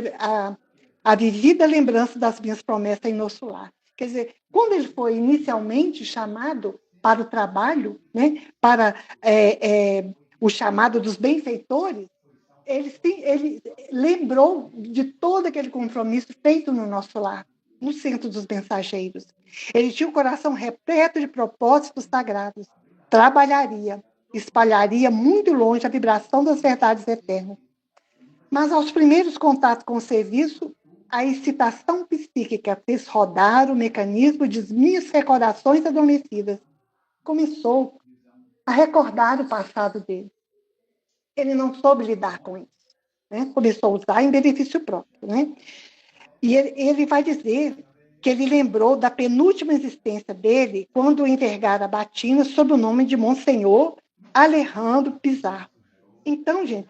a vivida lembrança das minhas promessas em nosso lar. Quer dizer, quando ele foi inicialmente chamado para o trabalho, né, para o chamado dos benfeitores, ele lembrou de todo aquele compromisso feito no nosso lar, no centro dos mensageiros. Ele tinha o coração repleto de propósitos sagrados. Trabalharia, espalharia muito longe a vibração das verdades eternas. Mas aos primeiros contatos com o serviço, a excitação psíquica fez rodar o mecanismo de minhas recordações adormecidas. Começou a recordar o passado dele. Ele não soube lidar com isso, né? Começou a usar em benefício próprio, né? E ele vai dizer que ele lembrou da penúltima existência dele quando envergara a batina sob o nome de Monsenhor Alejandro Pizarro. Então, gente,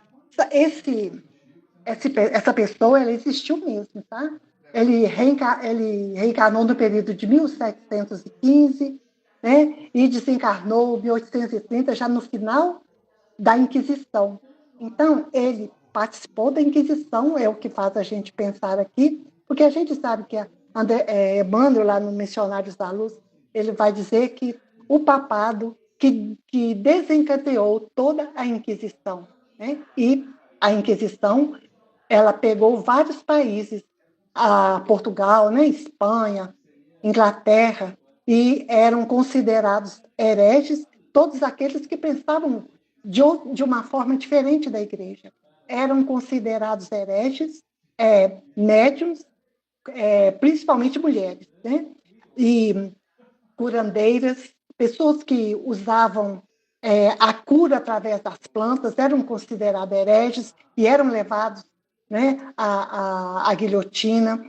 essa pessoa, ela existiu mesmo, tá? Ele reencarnou no período de 1715, né? E desencarnou em 1830, já no final da Inquisição. Então, ele participou da Inquisição, é o que faz a gente pensar aqui, porque a gente sabe que Emmanuel, lá no Missionários da Luz, ele vai dizer que o papado que desencadeou toda a Inquisição, né? E a Inquisição, ela pegou vários países, Portugal, né? Espanha, Inglaterra, e eram considerados hereges todos aqueles que pensavam de uma forma diferente da igreja. Eram considerados hereges, médiuns, principalmente mulheres, né? E curandeiras, pessoas que usavam a cura através das plantas, eram considerados hereges e eram levados, né, à guilhotina.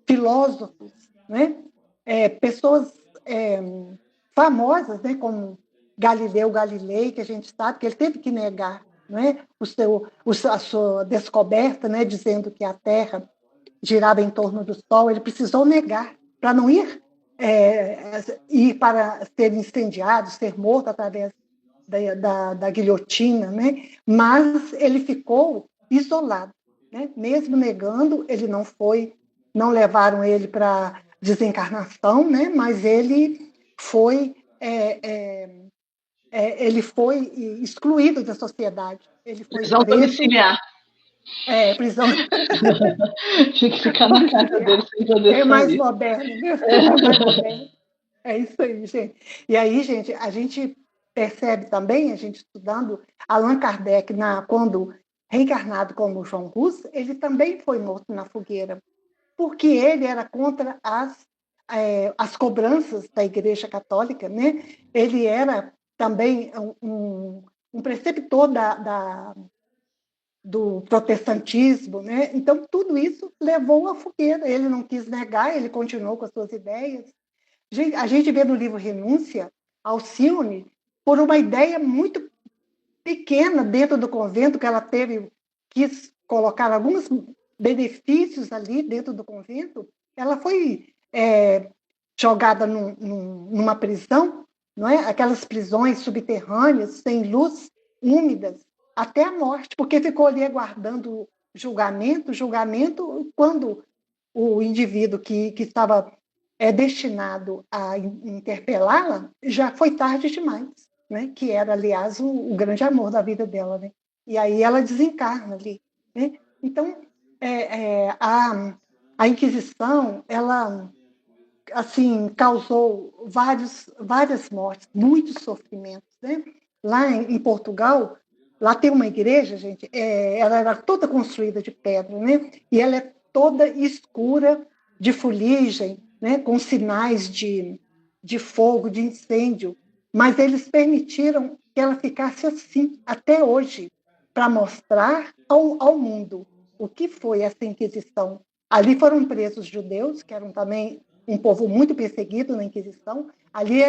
Filósofos, né? Pessoas famosas, né, como Galileu Galilei, que a gente sabe que ele teve que negar, né, a sua descoberta, né, dizendo que a Terra girava em torno do Sol. Ele precisou negar para não ir para ser incendiado, ser morto através da guilhotina, né? Mas ele ficou isolado, né? Mesmo negando, ele não levaram ele para desencarnação, né? Mas ele foi excluído da sociedade. Ele foi prisão domiciliar. Prisão. Tinha que ficar na casa dele sem poder sair. Mais moderno, né? Mais moderno. É isso aí, gente. E aí, gente, a gente percebe também, a gente estudando, Allan Kardec, quando reencarnado como João Hus, ele também foi morto na fogueira, porque ele era contra as as cobranças da Igreja Católica, né? Ele era também um preceptor do protestantismo, né? Então, tudo isso levou à fogueira. Ele não quis negar, ele continuou com as suas ideias. A gente vê no livro Renúncia, Alcione, por uma ideia muito pequena dentro do convento, que ela quis colocar alguns benefícios ali dentro do convento, ela foi jogada numa prisão, não é? Aquelas prisões subterrâneas, sem luz, úmidas, até a morte, porque ficou ali aguardando julgamento, quando o indivíduo que estava destinado a interpelá-la, já foi tarde demais, né? Que era, aliás, o grande amor da vida dela. Né? E aí ela desencarna ali. Né? Então, a Inquisição, ela assim, causou várias mortes, muitos sofrimentos. Né? Lá em Portugal, lá tem uma igreja, gente, ela era toda construída de pedra, né? E ela é toda escura, de fuligem, né? Com sinais de fogo, de incêndio, mas eles permitiram que ela ficasse assim, até hoje, para mostrar ao mundo o que foi essa Inquisição. Ali foram presos judeus, que eram também um povo muito perseguido na Inquisição. Ali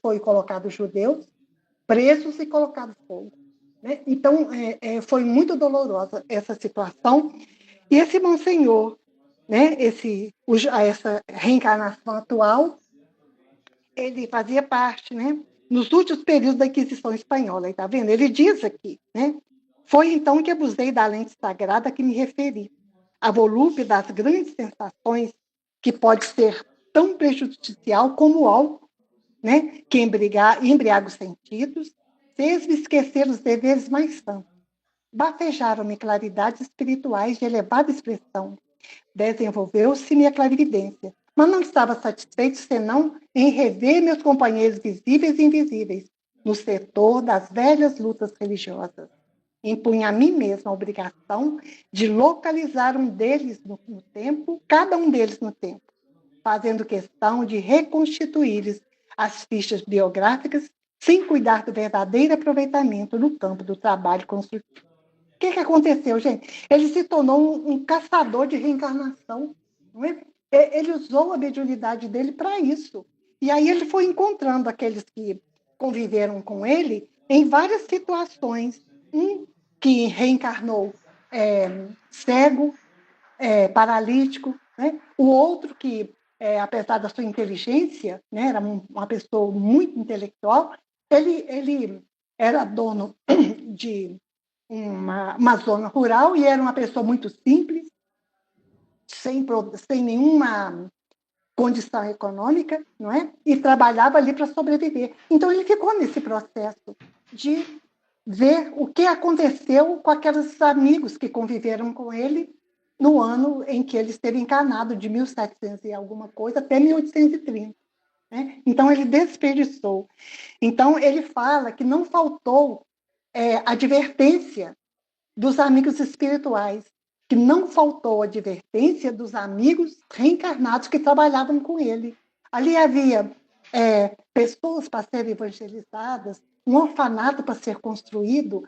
foi colocados judeus, presos e colocados fogo. Né? Então, foi muito dolorosa essa situação. E esse Monsenhor, né, essa reencarnação atual, ele fazia parte, né, nos últimos períodos da Inquisição Espanhola. Está vendo? Ele diz aqui, né? Foi então que abusei da lente sagrada que me referi, a volúpia das grandes sensações, que pode ser tão prejudicial como o álcool, né, que embriaga os sentidos, fez-me esquecer os deveres mais santos. Bafejaram-me claridades espirituais de elevada expressão. Desenvolveu-se-me a clarividência, mas não estava satisfeito senão em rever meus companheiros visíveis e invisíveis no setor das velhas lutas religiosas. Impunha a mim mesma a obrigação de localizar cada um deles no tempo, fazendo questão de reconstituir-lhes as fichas biográficas sem cuidar do verdadeiro aproveitamento no campo do trabalho construtivo. O que aconteceu, gente? Ele se tornou um caçador de reencarnação. Não é? Ele usou a mediunidade dele para isso. E aí ele foi encontrando aqueles que conviveram com ele em várias situações. Um que reencarnou cego, paralítico, né? O outro que, apesar da sua inteligência, né, era uma pessoa muito intelectual, ele era dono de uma zona rural e era uma pessoa muito simples, sem nenhuma condição econômica, não é? E trabalhava ali para sobreviver. Então, ele ficou nesse processo de ver o que aconteceu com aqueles amigos que conviveram com ele no ano em que ele esteve encarnado, de 1700 e alguma coisa até 1830. Né? Então, ele desperdiçou. Então, ele fala que não faltou advertência dos amigos espirituais, que não faltou advertência dos amigos reencarnados que trabalhavam com ele. Ali havia pessoas para serem evangelizadas, um orfanato para ser construído,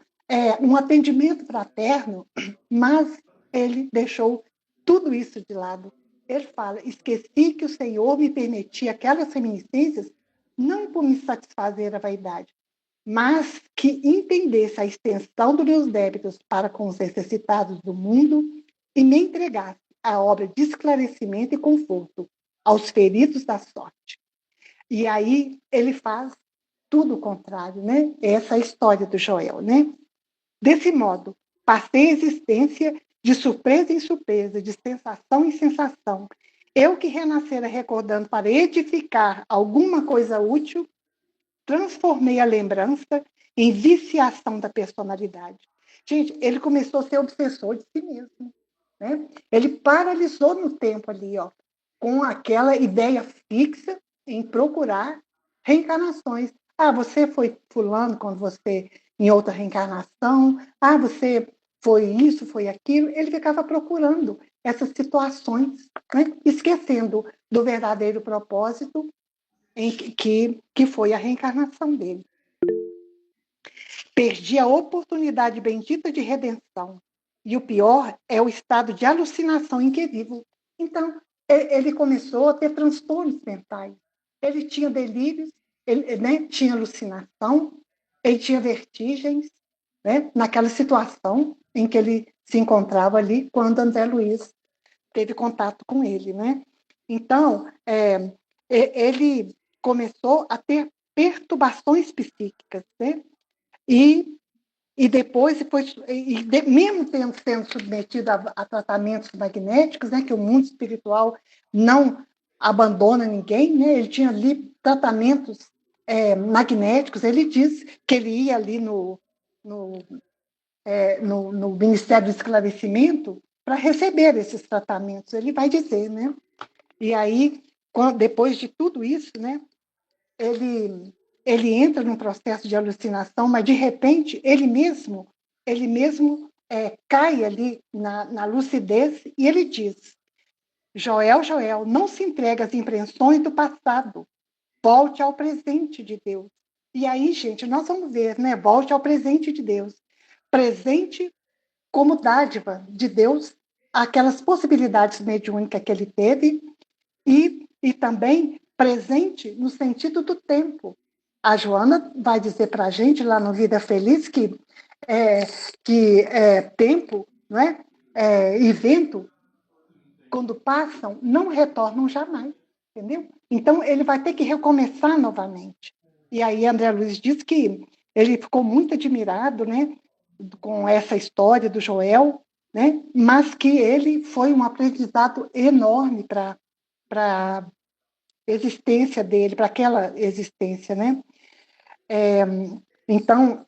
um atendimento fraterno, mas ele deixou tudo isso de lado. Ele fala, esqueci que o Senhor me permitia aquelas reminiscências não por me satisfazer a vaidade, mas que entendesse a extensão dos meus débitos para com os necessitados do mundo e me entregasse a obra de esclarecimento e conforto aos feridos da sorte. E aí ele faz tudo o contrário, né? Essa é a história do Joel, né? Desse modo, passei a existência de surpresa em surpresa, de sensação em sensação. Eu que renascera recordando para edificar alguma coisa útil, transformei a lembrança em viciação da personalidade. Gente, ele começou a ser obsessor de si mesmo. Né? Ele paralisou no tempo ali, ó, com aquela ideia fixa em procurar reencarnações. Ah, você foi fulano quando você em outra reencarnação. Ah, você foi isso, foi aquilo. Ele ficava procurando. essas situações, né? Esquecendo do verdadeiro propósito que foi a reencarnação dele. Perdi a oportunidade bendita de redenção. E o pior é o estado de alucinação em que vivo. Então, ele começou a ter transtornos mentais. Ele tinha delírios, ele, né, tinha alucinação, ele tinha vertigens, né, naquela situação em que ele se encontrava ali quando André Luiz teve contato com ele, né? Então, ele começou a ter perturbações psíquicas, né? E depois, mesmo sendo submetido a tratamentos magnéticos, né, que o mundo espiritual não abandona ninguém, né? Ele tinha ali tratamentos magnéticos. Ele diz que ele ia ali no Ministério do Esclarecimento para receber esses tratamentos. Ele vai dizer, né? E aí, depois de tudo isso, né, ele entra num processo de alucinação, mas de repente ele mesmo cai ali na lucidez e ele diz: Joel, não se entregue às impressões do passado, volte ao presente de Deus. E aí, gente, nós vamos ver, né? Volte ao presente de Deus. Presente como dádiva de Deus, aquelas possibilidades mediúnicas que ele teve, e também presente no sentido do tempo. A Joana vai dizer para a gente, lá no Vida Feliz, que tempo, não é? E vento, quando passam, não retornam jamais, entendeu? Então, ele vai ter que recomeçar novamente. E aí, André Luiz diz que ele ficou muito admirado, né, com essa história do Joel, né, mas que ele foi um aprendizado enorme para a existência dele, para aquela existência, né? Então,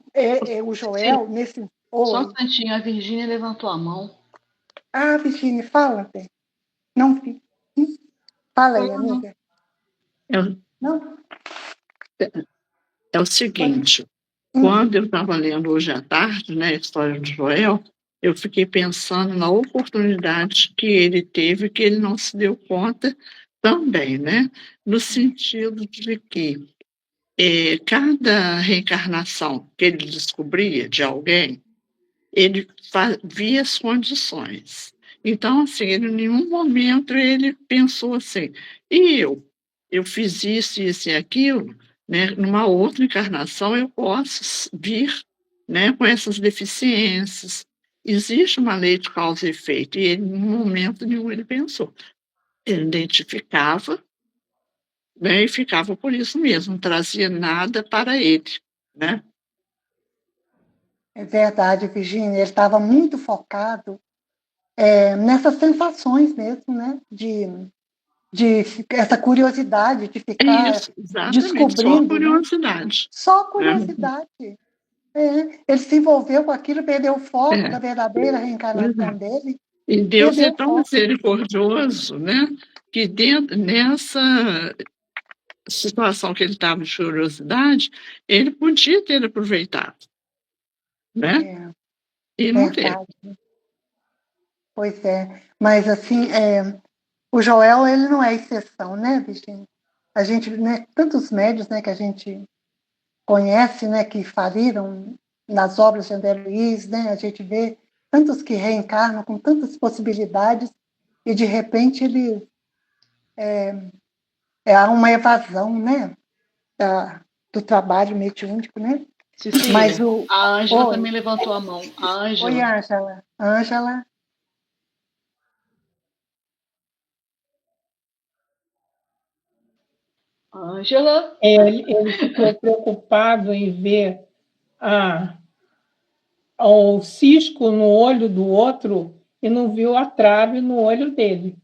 o Joel, nesse... Só um instantinho, a Virgínia levantou a mão. Ah, Virgínia, fala, Zé. Não vi. Fala aí, amiga. Não? É o seguinte, quando eu estava lendo hoje à tarde, né, a história do Joel, eu fiquei pensando na oportunidade que ele teve, que ele não se deu conta também, né? No sentido de que cada reencarnação que ele descobria de alguém, ele via as condições. Então, assim, ele, em nenhum momento ele pensou assim, e eu fiz isso e aquilo, né? Numa outra encarnação eu posso vir, né, com essas deficiências. Existe uma lei de causa e efeito, e ele, em momento nenhum, ele pensou. Ele identificava, né, e ficava por isso mesmo, não trazia nada para ele, né? É verdade, Virgínia, ele estava muito focado nessas sensações mesmo, né? De essa curiosidade de ficar descobrindo. Só curiosidade. Só curiosidade. Ele se envolveu com aquilo, perdeu o foco da verdadeira reencarnação dele. E Deus é tão misericordioso, né? Que nessa situação que ele estava de curiosidade, ele podia ter aproveitado, né? E não teve. Pois é, mas assim, o Joel, ele não é exceção, né, Virginia? A gente, né, tantos médios, né, que a gente conhece, né, que faliram nas obras de André Luiz, né, a gente vê tantos que reencarnam com tantas possibilidades e, de repente, ele há uma evasão, né, do trabalho mediúnico, né? Cecília, mas a Ângela também levantou a mão. A Ângela. Oi, Ângela. Ângela. Ângela? Ele ficou preocupado em ver o cisco no olho do outro e não viu a trave no olho dele.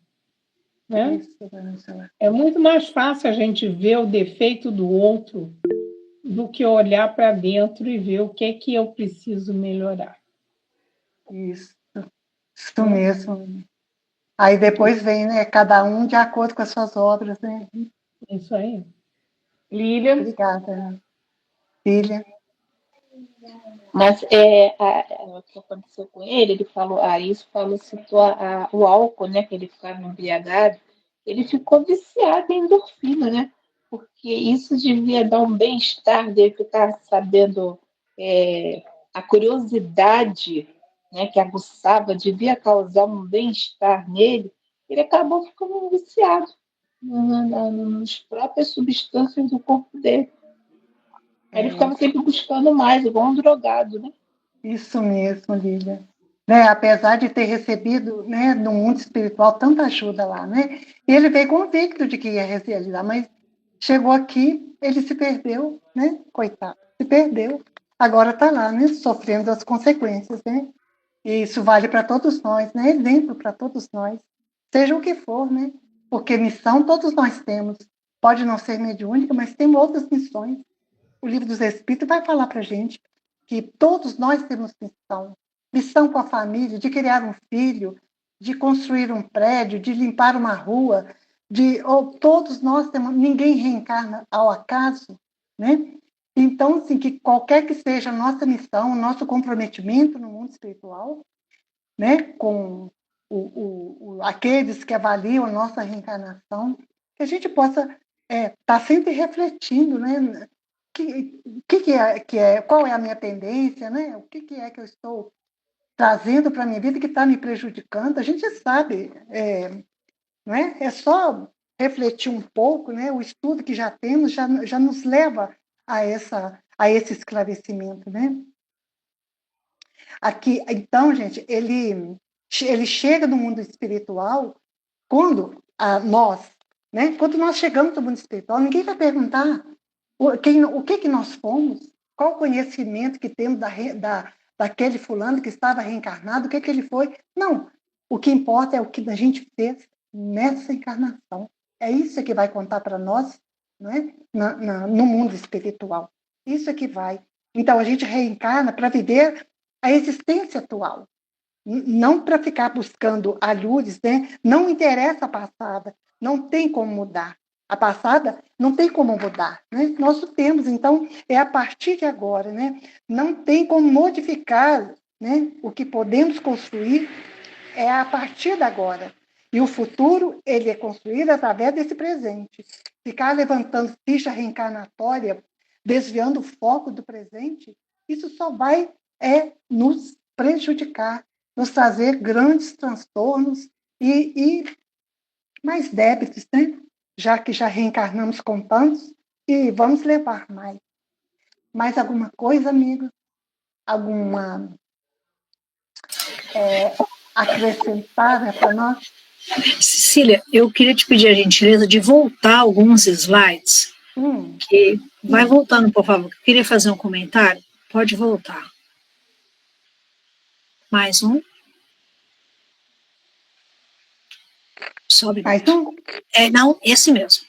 Né? É muito mais fácil a gente ver o defeito do outro do que olhar para dentro e ver o que é que eu preciso melhorar. Isso mesmo. Aí depois vem, né, cada um de acordo com as suas obras, né? Isso aí. Lília. Obrigada. Lília. Mas o que aconteceu com ele falou, citou o álcool, né, que ele ficava embriagado, ele ficou viciado em endorfina, né? Porque isso devia dar um bem-estar dele ficar sabendo a curiosidade, né, que aguçava, devia causar um bem-estar nele. Ele acabou ficando viciado nas próprias substâncias do corpo dele. Aí ele ficava sempre buscando mais, igual um drogado, né? Isso mesmo, Lília. Né, apesar de ter recebido, né, no mundo espiritual tanta ajuda lá, né, ele veio convicto de que ia realizar, mas chegou aqui, ele se perdeu, né, coitado, se perdeu. Agora está lá, né, sofrendo as consequências, né, e isso vale para todos nós, né, exemplo para todos nós, seja o que for, né, porque missão todos nós temos, pode não ser mediúnica, mas tem outras missões. O Livro dos Espíritos vai falar para a gente que todos nós temos missão. Missão com a família, de criar um filho, de construir um prédio, de limpar uma rua, todos nós temos, ninguém reencarna ao acaso, né? Então, assim, que qualquer que seja a nossa missão, o nosso comprometimento no mundo espiritual, né, com aqueles que avaliam a nossa reencarnação, que a gente possa estar sempre refletindo, né? Qual é a minha tendência, né? O que é que eu estou trazendo para a minha vida que está me prejudicando? A gente sabe, não é? É só refletir um pouco, né? O estudo que já temos já nos leva a esse esclarecimento, né? Aqui, então, gente, ele chega no mundo espiritual quando nós, né? Quando nós chegamos no mundo espiritual, ninguém vai perguntar o que nós fomos, qual o conhecimento que temos daquele fulano que estava reencarnado, o que ele foi. Não, o que importa é o que a gente fez nessa encarnação. É isso que vai contar para nós, né? No mundo espiritual. Isso é que vai. Então, a gente reencarna para viver a existência atual, não para ficar buscando alhures, né? Não interessa a passada, não tem como mudar. A passada não tem como mudar, né? Nós temos, então, é a partir de agora, né? Não tem como modificar, né? O que podemos construir é a partir de agora. E o futuro, ele é construído através desse presente. Ficar levantando ficha reencarnatória, desviando o foco do presente, isso só vai nos prejudicar, nos trazer grandes transtornos e mais débitos, né? Já que já reencarnamos com tantos, e vamos levar mais. Mais alguma coisa, amigo? Alguma acrescentar para nós? Cecília, eu queria te pedir a gentileza de voltar alguns slides. Vai voltando, por favor. Eu queria fazer um comentário. Pode voltar. Mais um. Sobe. Mais um? Não, esse mesmo.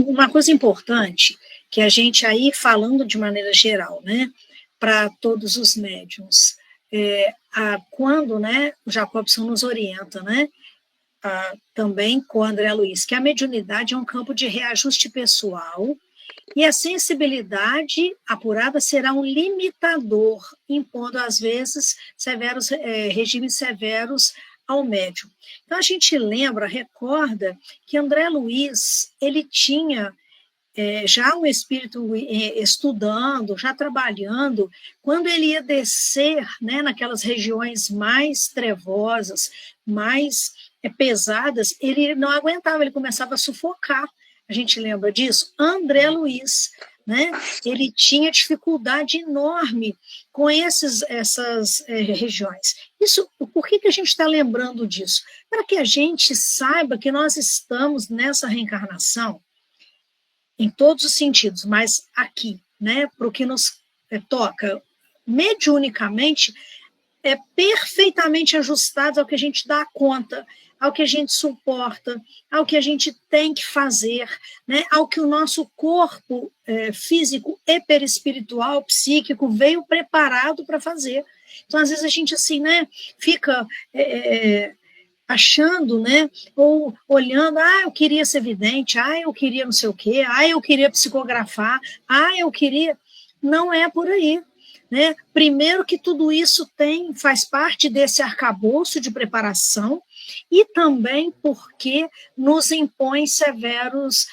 Uma coisa importante, que a gente aí, falando de maneira geral, né, para todos os médiuns, quando, né, o Jacobson nos orienta, né, também com o André Luiz, que a mediunidade é um campo de reajuste pessoal e a sensibilidade apurada será um limitador, impondo, às vezes, regimes severos ao médium. Então, a gente recorda que André Luiz, ele tinha já um espírito estudando, já trabalhando, quando ele ia descer, né, naquelas regiões mais trevosas, mais pesadas, ele não aguentava, ele começava a sufocar. A gente lembra disso? André Luiz, né? Ele tinha dificuldade enorme com essas regiões. Por que a gente está lembrando disso? Para que a gente saiba que nós estamos nessa reencarnação, em todos os sentidos, mas aqui, né, para o que nos toca, mediunicamente, perfeitamente ajustados ao que a gente dá conta, ao que a gente suporta, ao que a gente tem que fazer, né, ao que o nosso corpo físico e perispiritual, psíquico, veio preparado para fazer. Então, às vezes, a gente assim, né, fica achando, né, ou olhando, eu queria ser vidente, eu queria não sei o quê, eu queria psicografar, eu queria... Não é por aí. né? Primeiro que tudo isso faz parte desse arcabouço de preparação, e também porque nos impõe severos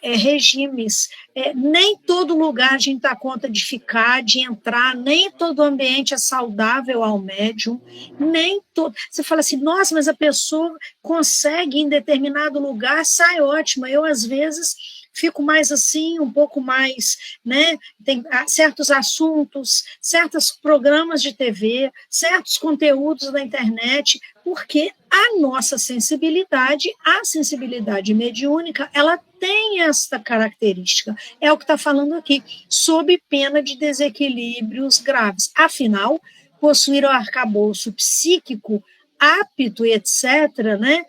regimes. Nem todo lugar a gente dá conta de ficar, de entrar, nem todo ambiente é saudável ao médium, nem todo... Você fala assim, nossa, mas a pessoa consegue em determinado lugar, sai ótima. Eu, às vezes, fico mais assim, um pouco mais, né? Tem certos assuntos, certos programas de TV, certos conteúdos da internet, porque a nossa sensibilidade, a sensibilidade mediúnica, ela tem esta característica. É o que está falando aqui, sob pena de desequilíbrios graves. Afinal, possuir o arcabouço psíquico apto e etc., né?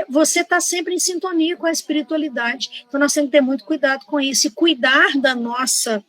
Você está sempre em sintonia com a espiritualidade. Então, nós temos que ter muito cuidado com isso e cuidar da nossa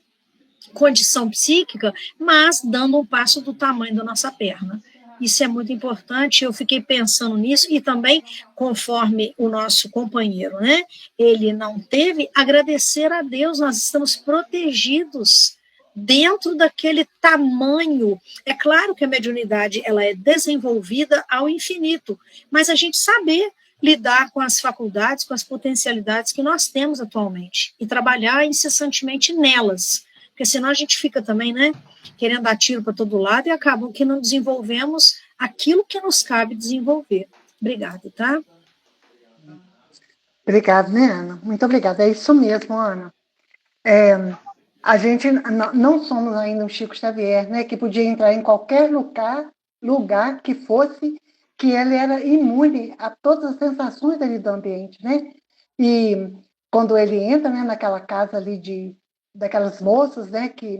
condição psíquica, mas dando um passo do tamanho da nossa perna. Isso é muito importante, eu fiquei pensando nisso, e também, conforme o nosso companheiro, né? Ele não teve, agradecer a Deus, nós estamos protegidos dentro daquele tamanho. É claro que a mediunidade ela é desenvolvida ao infinito, mas a gente saber lidar com as faculdades, com as potencialidades que nós temos atualmente, e trabalhar incessantemente nelas, porque senão a gente fica também, né, querendo dar tiro para todo lado e acabam que não desenvolvemos aquilo que nos cabe desenvolver. Obrigada, tá? Obrigada, né, Ana? Muito obrigada. É isso mesmo, Ana. A gente não somos ainda um Chico Xavier, né, que podia entrar em qualquer lugar que fosse, que ele era imune a todas as sensações ali do ambiente, né? E quando ele entra, né, naquela casa ali daquelas moças, né, que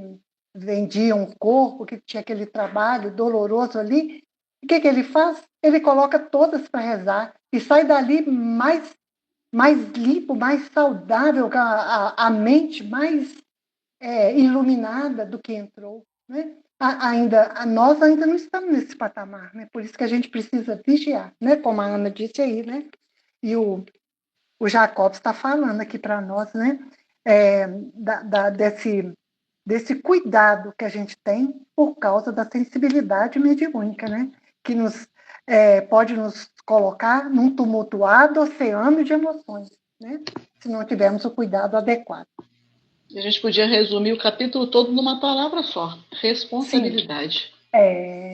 vendiam o corpo, que tinha aquele trabalho doloroso ali, o que ele faz? Ele coloca todas para rezar e sai dali mais limpo, mais saudável, a mente mais iluminada do que entrou, né? Nós ainda não estamos nesse patamar, né? Por isso que a gente precisa vigiar, né? Como a Ana disse aí, né? E o Jacob está falando aqui para nós, né? Desse cuidado que a gente tem por causa da sensibilidade mediúnica, né? Que pode nos colocar num tumultuado oceano de emoções, né? Se não tivermos o cuidado adequado. A gente podia resumir o capítulo todo numa palavra só: responsabilidade.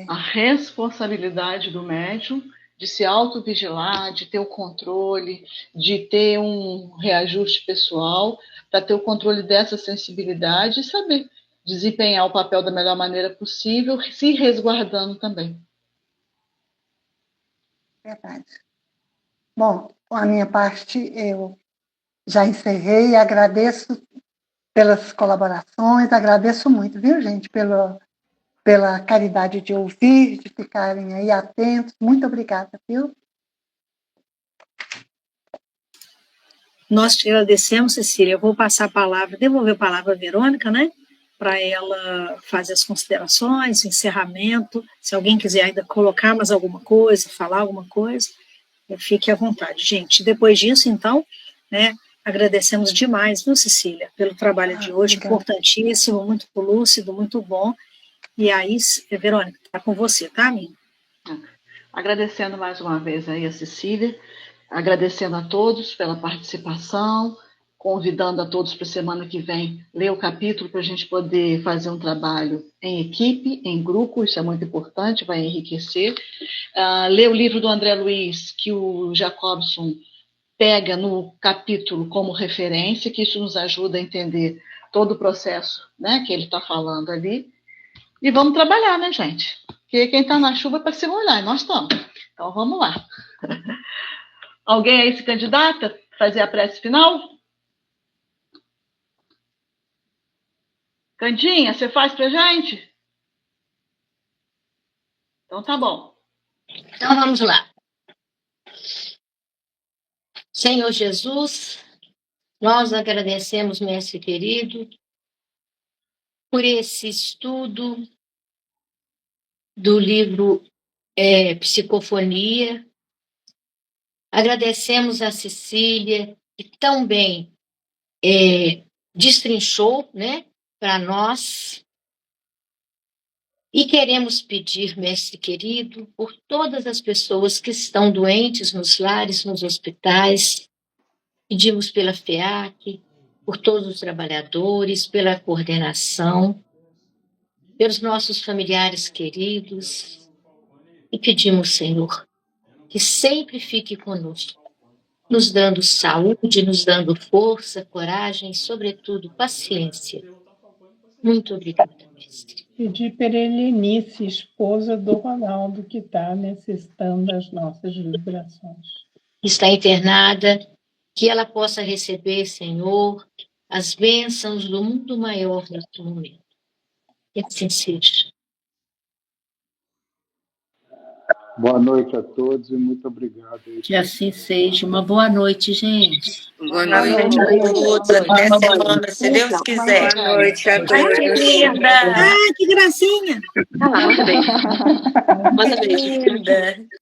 A responsabilidade do médium de se autovigilar, de ter o controle, de ter um reajuste pessoal, para ter o controle dessa sensibilidade e saber desempenhar o papel da melhor maneira possível, se resguardando também. Verdade. Bom, a minha parte eu já encerrei e agradeço pelas colaborações, agradeço muito, viu, gente, pela caridade de ouvir, de ficarem aí atentos. Muito obrigada, viu? Nós te agradecemos, Cecília. Eu vou passar a palavra, devolver a palavra à Verônica, né? Para ela fazer as considerações, o encerramento. Se alguém quiser ainda colocar mais alguma coisa, falar alguma coisa, fique à vontade. Gente, depois disso, então, né? Agradecemos demais, viu, Cecília, pelo trabalho de hoje, importantíssimo, muito lúcido, muito bom. E aí, Verônica, está com você, tá, amiga? Agradecendo mais uma vez aí a Cecília, agradecendo a todos pela participação, convidando a todos para a semana que vem ler o capítulo para a gente poder fazer um trabalho em equipe, em grupo, isso é muito importante, vai enriquecer. Ler o livro do André Luiz, que o Jacobson pega no capítulo como referência, que isso nos ajuda a entender todo o processo, né, que ele está falando ali. E vamos trabalhar, né, gente? Porque quem está na chuva é para se molhar, e nós estamos. Então, vamos lá. Alguém aí se candidata? Fazer a prece final? Candinha, você faz para gente? Então, tá bom. Então, vamos lá. Senhor Jesus, nós agradecemos, mestre querido, por esse estudo do livro Psicofonia. Agradecemos a Cecília, que tão bem destrinchou, né, para nós E queremos pedir, mestre querido, por todas as pessoas que estão doentes nos lares, nos hospitais. Pedimos pela FEAC, por todos os trabalhadores, pela coordenação, pelos nossos familiares queridos. E pedimos, Senhor, que sempre fique conosco, nos dando saúde, nos dando força, coragem e, sobretudo, paciência. Muito obrigada, mestre. Pedir para Helenice, esposa do Ronaldo, que está necessitando das nossas vibrações. Está internada, que ela possa receber, Senhor, as bênçãos do mundo maior neste momento. Que assim seja. Boa noite a todos e muito obrigado. Que assim seja. Uma boa noite, gente. Boa noite a todos. Até semana, se Deus quiser. Boa noite a Ai, que todos. linda! Ai, que gracinha! Manda beijo. Linda.